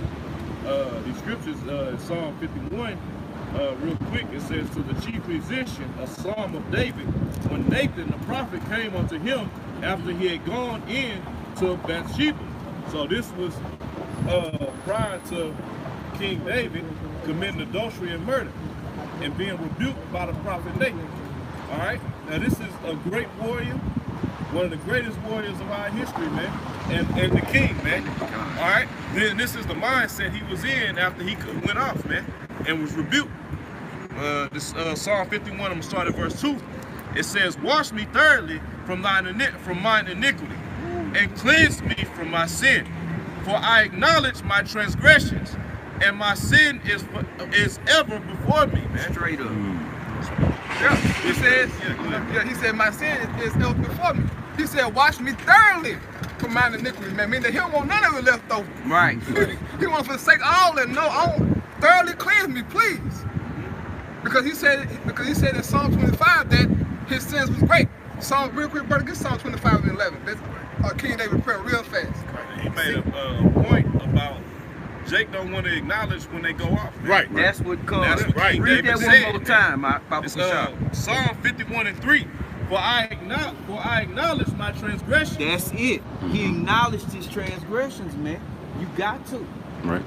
these scriptures in Psalm 51, real quick, it says, to the chief musician, a psalm of David, when Nathan the prophet came unto him after he had gone in to Bathsheba. So this was prior to King David committing adultery and murder and being rebuked by the prophet Nathan. All right? Now this is a great warrior, one of the greatest warriors of our history, man, and the king, man. All right? Then this is the mindset he was in after he went off, man, and was rebuked. This Psalm 51, I'm going to start at verse 2. It says, wash me thoroughly from mine iniquity, and cleanse me from my sin. For I acknowledge my transgressions, and my sin is ever before me, man. Straight up. Yeah, he says, he said, my sin is ever before me. He said, wash me thoroughly from mine iniquity, man. Meaning that he don't want none of it left over. Right. He wants to forsake all and no, thoroughly cleanse me, please. Because he said in Psalm 25 that his sins was great. Psalm, real quick, brother, get Psalm 25 and 11. That's King David prayer real fast. He made a point about Jake don't want to acknowledge when they go off. Man. Right. That's what comes. That's what King Read David that said, one more man. time, Papa It's Bashar. Psalm 51:3. For I acknowledge my transgressions. That's it. He acknowledged his transgressions, man. You got to. Right.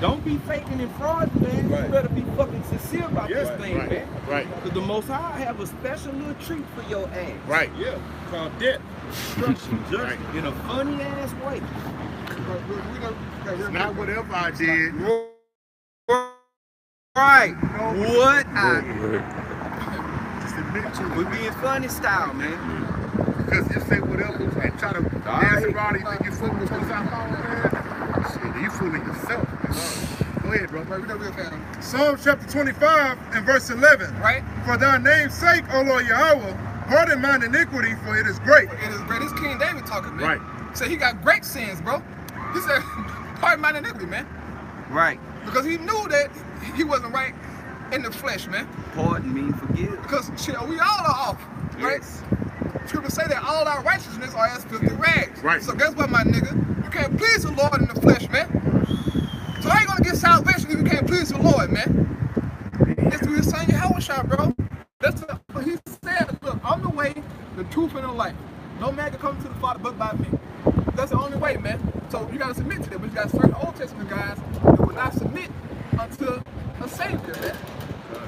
Don't be faking and fraud, man. Right. You better be fucking sincere about this thing, right, man. right. Because the Most High have a special little treat for your ass. Right. Yeah, called death, destruction, judgment. Right. In a funny ass way. It's not whatever I did. Right. What I Just admit to we it. being funny style, man. Because you say whatever and try to dance around it, you think you fooling with yourself, man. Shit, you fooling yourself. Man. Go ahead, bro. Right, we know real fast. Psalm chapter 25 and verse 11. Right? For thy name's sake, O Lord Yahweh, pardon mine iniquity, for it is great. It is great. It's King David talking, man. Right. So he got great sins, bro. He said, pardon my iniquity, man. Right. Because he knew that he wasn't right in the flesh, man. Pardon me, forgive. Because shit, we all are off, right? Yes. Scripture say that all our righteousness are as filthy rags. Right. So guess what, my nigga? You can't please the Lord in the flesh, man. So how you gonna get salvation if you can't please the Lord, man? It's through his son Yahushua, bro. That's what he said. Look, I'm the way, the truth, and the life. No man can come to the Father but by me. That's the only way, man. So you gotta submit to that. But you got certain Old Testament guys that will not submit unto a Savior, man.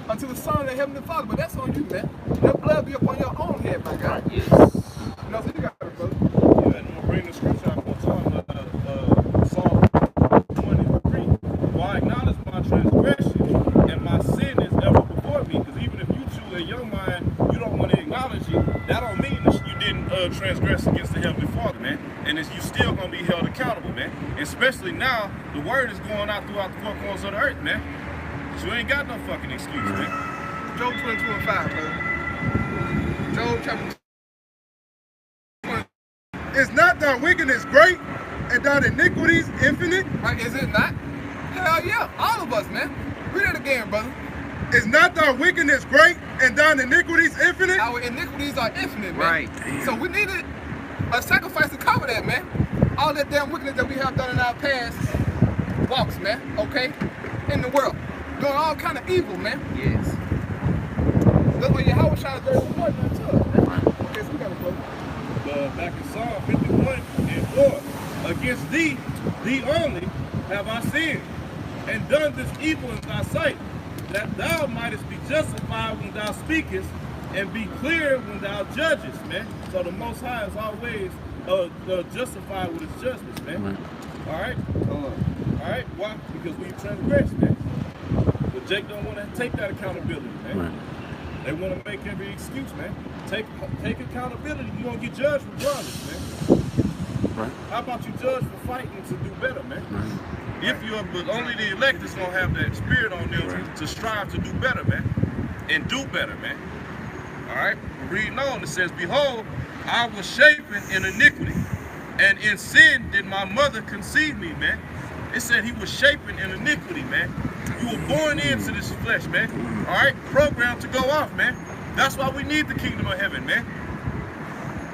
Unto the Son of the Heavenly Father. But that's on you, man. Your blood be upon your own head, my guy. Yes. You know, so you got it, brother. Yeah, and I'm gonna bring the scripture out on Psalm 23. For I acknowledge my transgression, and my sin is ever before me. Because even if you choose in your mind, you don't want to acknowledge it, that don't mean that you didn't transgress against the Heavenly Father, man. And you still gonna be held accountable, man. Especially now, the word is going out throughout the four corners of the earth, man. So you ain't got no fucking excuse, man. Job 22 and 5, brother. Job chapter 20. Is not thy wickedness great, and thy iniquities infinite? Right, is it not? Hell yeah, all of us, man. Read it again, brother. Is not thy wickedness great, and thine iniquities infinite? Our iniquities are infinite, man. Right. So we needed a sacrifice to cover that, man. All that damn wickedness that we have done in our past walks, man, okay? In the world. Doing all kind of evil, man. Yes. That's why Yahweh is very important to us, man. Okay, so we got to go. Back in Psalm 51 and 4, against thee only have I sinned, and done this evil in thy sight, that thou mightest be justified when thou speakest, and be clear when thou judgest, man. So the Most High is always justified with his judgments, man. All right? All right? Why? Because we transgressed, man. But Jake don't want to take that accountability, man. Right. They want to make every excuse, man. Take accountability. You're going to get judged regardless, man. Right. How about you judge for fighting to do better, man? Right. If you're, but only the elect is going to have that spirit on them Right. to strive to do better, man. And do better, man. All right? Reading on, it says, behold, I was shapen in iniquity, and in sin did my mother conceive me, man. It said he was shapen in iniquity, man. You were born into this flesh, man. All right? Programmed to go off, man. That's why we need the kingdom of heaven, man.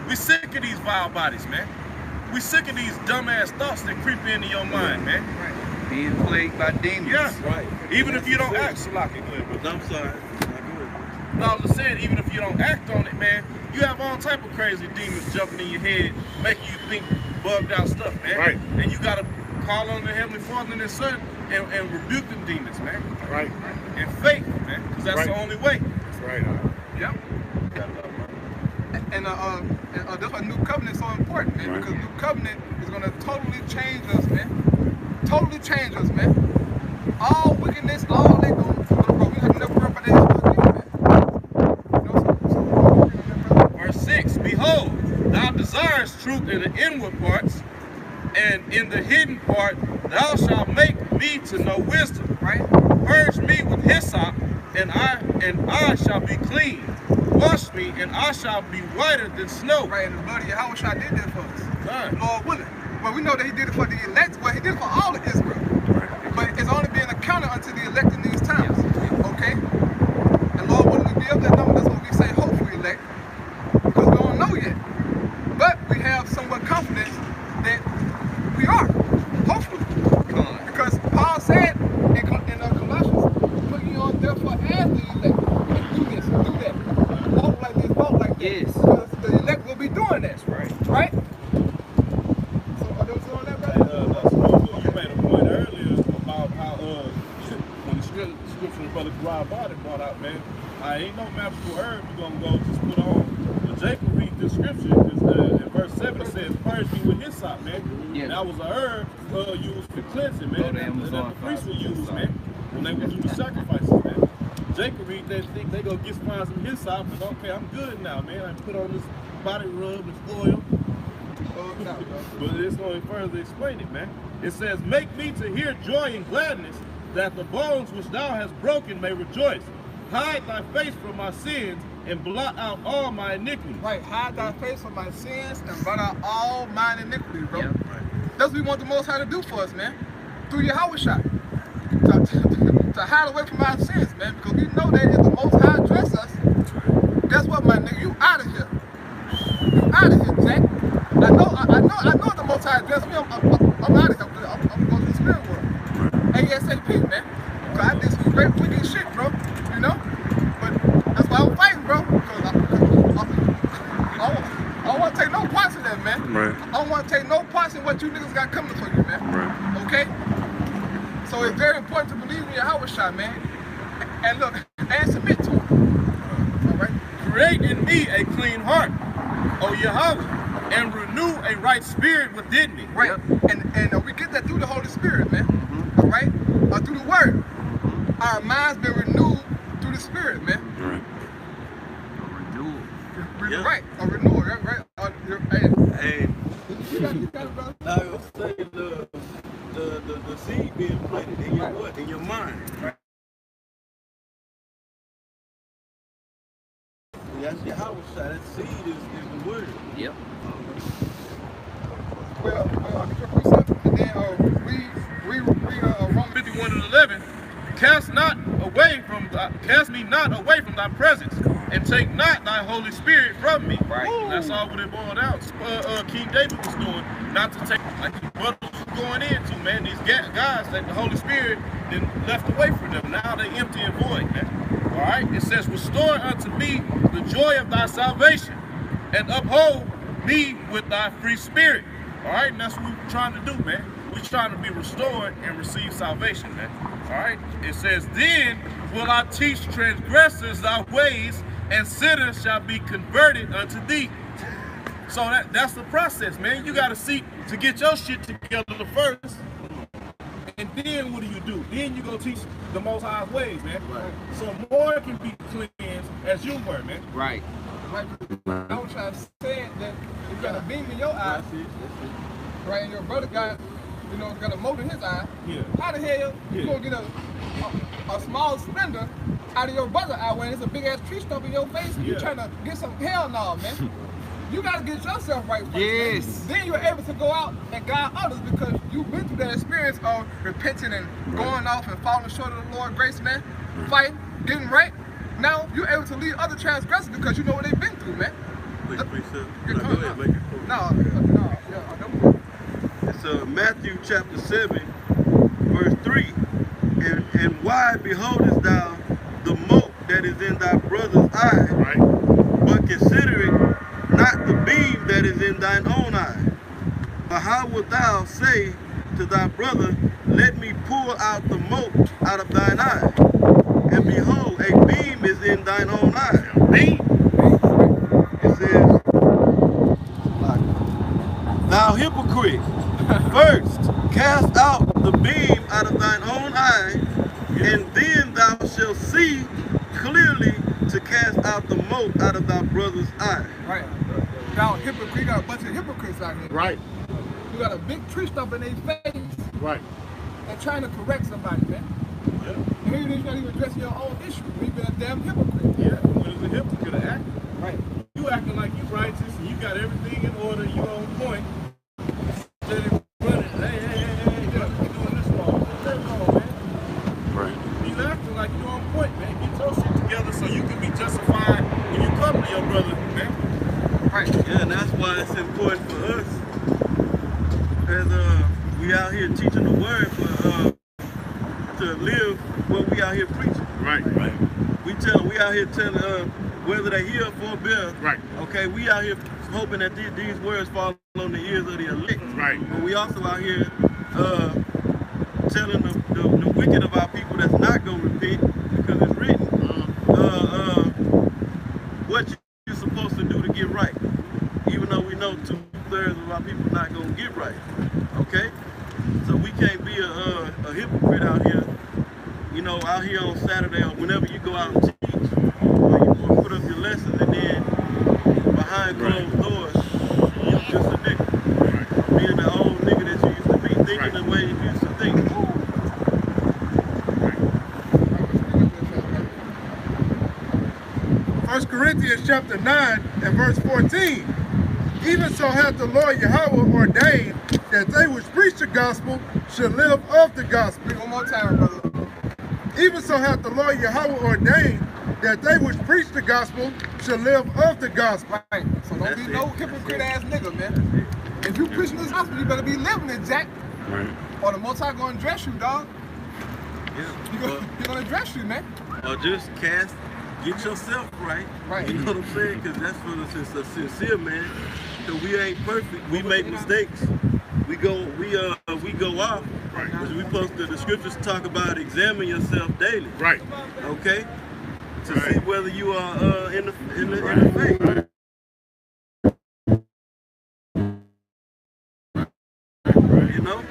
We sick of these vile bodies, man. We sick of these dumbass thoughts that creep into your mind, man. Being plagued by demons. Yeah. Right. Even if you don't act. I'm sorry. No, I'm just saying, even if you don't act on it, man, you have all type of crazy demons jumping in your head, making you think bugged out stuff, man. Right. And you gotta call on the Heavenly Father and His Son and rebuke them demons, man. Right. And faith, man, because that's the only way. That's right. Yep. And that's why New Covenant is so important, man, Right. because New Covenant is going to totally change us, man. Totally change us, man. All wickedness, all that we have never heard about that ever again, man. Verse 6, behold, thou desirest truth in the inward parts, and in the hidden part thou shalt make me to know wisdom. Right? Purge me with hyssop, and I shall be clean. Wash me, and I shall be whiter than snow. Right, and the blood of Yahweh did that for us. Right. Lord willing. But we know that he did it for the elect. Well, he did it for all of Israel. But it's only being accounted unto the elect in these times. Okay? ask the elect to do this and do that. Walk like this, walk like that. Yes. Because the elect will be doing that. Right. Right? So are those on that, Hey, brother? that's cool. You made a point earlier about how when the scripture the brother Gerard brought out, man, I ain't no magical herb you gonna go just put on. But Jacob read the scripture because in verse 7 it says, "Purge me with hyssop, man." Yeah. That was a herb used for cleansing, man. Go to That Amazon, the priests would find use, hyssop. man, when they would do the sacrifices, man. Jacob read that, think they gonna find some hyssop and okay, I'm good now, man. I put on this body rub, this oil. But it's going to further explain it, man. It says, "Make me to hear joy and gladness, that the bones which thou hast broken may rejoice. Hide thy face from my sins, and blot out all my iniquities." Right, hide thy face from my sins and blot out all mine iniquities, bro. Yeah. That's what we want the Most High to do for us, man. Through Yahweh Shai. To hide away from our sins, man. Because we know that if the Most High address us, guess what, my nigga? You out of here. You out of here, Jack. I know the Most High address me. I'm out of here. I'm going to the spirit world. ASAP, man. Because I did some great wicked shit, bro. You know? But that's why I'm fighting, bro. Because I don't want to take no parts in that, man. Right. I don't want to take no parts in what you niggas got coming for you, man. Right. Okay? So it's very important to believe in Yahweh Shai, man. And look, and submit to him. All right? "Create in me a clean heart, O Yahweh, and renew a right spirit within me." Right. And we get that through the Holy Spirit, man. All right? Through the Word. Our minds been renewed through the Spirit, man. Right. Yeah. Right. A renewal, right? Hey, You got it, brother. I was saying the seed being planted in your what? In your mind. Right. That's Yahweh Shai. That seed is the word. Yep. Well, get your precept, and then read Romans 51:11. Cast me not away from thy presence, and take not thy Holy Spirit from me. Right. That's all what it boiled out. King David was doing, not to take, like his brothers was going into, man. These guys that the Holy Spirit then left away from them. Now they empty and void, man. All right. It says, "Restore unto me the joy of thy salvation, and uphold me with thy free spirit." All right. And that's what we're trying to do, man. We're trying to be restored and receive salvation, man. All right. It says, "Then will I teach transgressors thy ways, and sinners shall be converted unto thee." So that's the process, man. You got to seek to get your shit together first. And then what do? Then you go teach the Most High's ways, man. Right. So more can be cleansed as you were, man. Right. I was trying to say that you got a beam in your eye, right? And your brother got, got a mote in his eye. Yeah. How the hell you gonna get a small splinter out of your brother's eye when it's a big ass tree stump in your face and you Yeah. trying to get some hell no, man? You gotta get yourself right first. Yes. Man. Then you're able to go out and guide others because you've been through that experience of repenting and going off and falling short of the Lord's grace, man. Fighting, getting right. Now you're able to lead other transgressors because you know what they've been through, man. Please, sir. Yeah, No, come go on. ahead, make it cool. No. It's Matthew chapter 7, verse 3. And why beholdest thou the mote that is in thy brother's eye, Right. but consider it not the beam that is in thine own eye? Or how wilt thou say to thy brother, Let me pull out the mote out of thine eye? And behold, a beam is in thine own eye. Beam. It says, Thou hypocrite, first cast out the beam out of thine own eye, and then thou shalt see clearly to cast out the mote out of thy brother's eye. Right. Now, hypocrite, you got a bunch of hypocrites out here. Right. You got a big tree stump in their face Right. and trying to correct somebody, man. Yeah. And here you're not even addressing your own issue. You've been a damn hypocrite. Yeah. When it's a hypocrite of acting. Right. You acting like you righteous and you got everything in order, you on point. Steady running. Hey, you doing this wrong. That's wrong, man. Right. He's acting like you on point, man. Get your shit together so you can be justified when you come to your brother, man. Right. Yeah, and that's why it's important for us as we out here teaching the word to live what we out here preaching. Right. we out here telling whether they hear for bear. Right. Okay, we out here hoping that these words fall on the ears of the elect. Right. But we also out here telling the wicked of our people that's not gonna repent because it's written. What you're supposed to do to get right, even though we know 2/3 of our people not gonna get right. Okay, so we can't be a hypocrite out here. You know, out here on Saturday or whenever you go out and teach, or you put up your lessons and then behind closed doors, you're just a nigga. Being the old nigga that you used to be, thinking the way you used to think. 1 Corinthians chapter 9 and verse 14. Even so hath the Lord Yahweh ordained that they which preach the gospel should live of the gospel. One more time, brother. Even so hath the Lord Yahweh ordained that they which preach the gospel should live of the gospel. Right. So don't be no hypocrite ass nigga, man. If you preaching this gospel, you better be living it, Jack. Right. Or the Most High gonna dress you, dog. Yeah. He gonna dress you, man. Or just get yourself right. Right. You know what I'm saying? Because that's for the sincere man. Because we ain't perfect. We make mistakes. We go off. Right. Because we posted the scriptures talk about examine yourself daily. Right. Okay. To see whether you are in the faith. You know.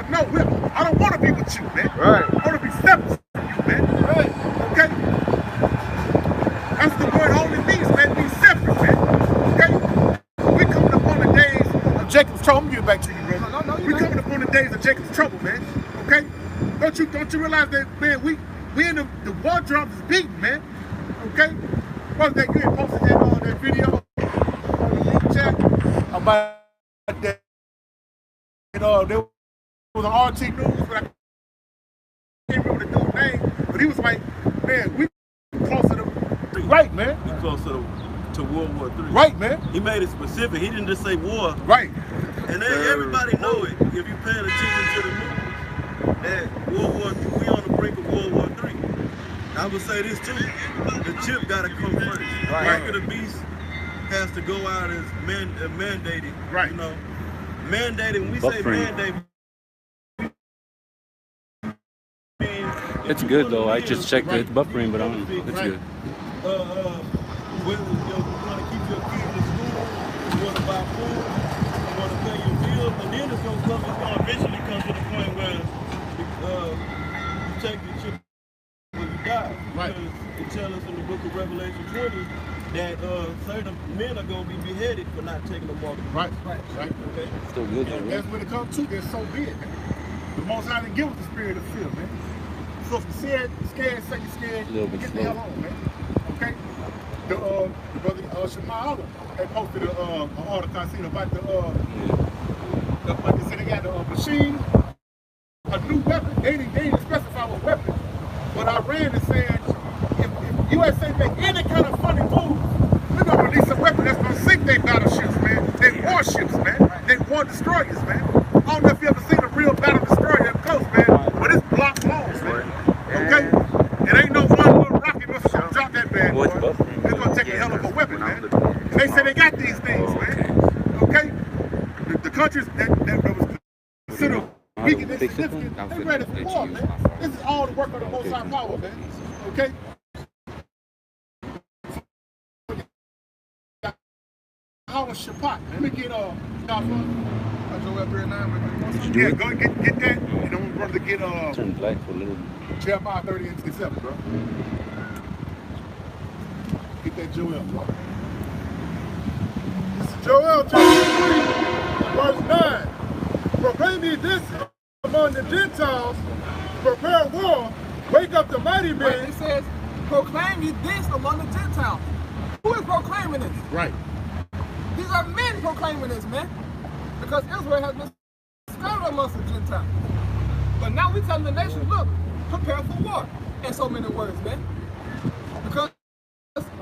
No, I don't want to be with you, man. Right. I want to be separate from you, man. Right. Okay? That's the word only means, man. Be separate, man. Okay? We coming up on the days of Jacob's trouble. I'm gonna get back to you, brother. No, we coming up on the days of Jacob's trouble, man. Okay? Don't you realize that, man, we in the war drums is beating, man. Okay? What was that? You had posted that video on the group chat about that. You know, there was an RT News, but I can't remember the dude's name. But he was like, man, we closer to right, man. We closer to World War III. Right, man. He made it specific. He didn't just say war. Right. And everybody know it. If you're paying attention to the news, that we on the brink of World War III. I would say this too. The chip got to come first. Right. Mark of the beast has to go out as mandated. Right. You know, mandated. When we say mandated. It's good though. I just checked it. It's buffering, but it's good. Whether you want to keep your kids in school, you want to buy food, you want to pay your bills, and then it's going to eventually come to the point where you take the chip when you die. Right. Because it tells us in the book of Revelation 20 that certain men are going to be beheaded for not taking the mark. Right. Okay. Still good though, And that's when it comes to this, so be it, man. The Most High didn't give us the spirit of fear, man. So if you're scared, say you're scared, get the hell on, man. Okay? The brother Shema Allah had posted an article I seen about like they said they got a machine, a new weapon. They didn't specify what weapon. But Iran is saying if USA make any kind of funny move, we're gonna release a weapon that's gonna sink their battleships, man. They warships, man. They war destroyers, man. I don't know if you ever seen a real battle destroyer up close, man. But it's block long, man. Okay? It ain't no one little rocket missile gonna drop that bad boy. It's gonna take a hell of a weapon, man. And they say they got these things, man. Okay? The countries that was considered weak and insignificant, they ready for war, man. This is all the work of the Most High power, man. Okay? Our Shabbat. Let me get yeah, go get that. And then we're to get Turn black for a little. Jeremiah 30 and 27, bro. Get that Joel, bro. This is Joel chapter 3, verse 9. Proclaim ye this among the Gentiles, prepare war, wake up the mighty men. Right, it says, proclaim ye this among the Gentiles. Who is proclaiming this? Right. These are men proclaiming this, man. Because Israel has been scattered amongst the Gentiles. But now we tell the nation, look, prepare for war. In so many words, man. Because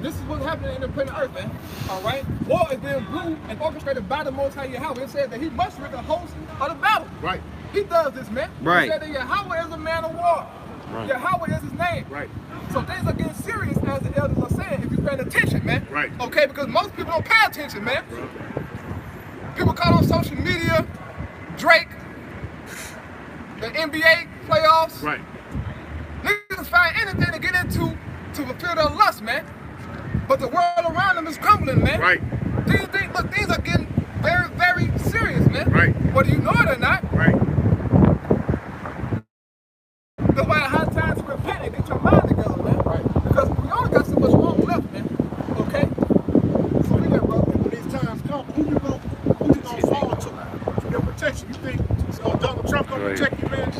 this is what's happening in the planet Earth, man. All right? War is being brewed and orchestrated by the Most High Yahweh. It says that he must rid the host of the battle. Right. He does this, man. Right. He said that Yahweh is a man of war. Right. Yahweh is his name. Right. So things are getting serious, as the elders are saying, if you're paying attention, man. Right. Okay, because most people don't pay attention, man. People call on social media, Drake, the NBA playoffs. Right. Niggas find anything to get into to fulfill their lust, man. But the world around them is crumbling, man. Right. Things are getting very, very serious, man. Right. Whether you know it or not. Right. That's why it's high time to repent and get your mind together, man. Right. Because we only got so much wrong left, man. Okay? So we got, bro, when these times come, who you gonna fall to? For your protection. You think Donald Trump gonna Right. protect you, man?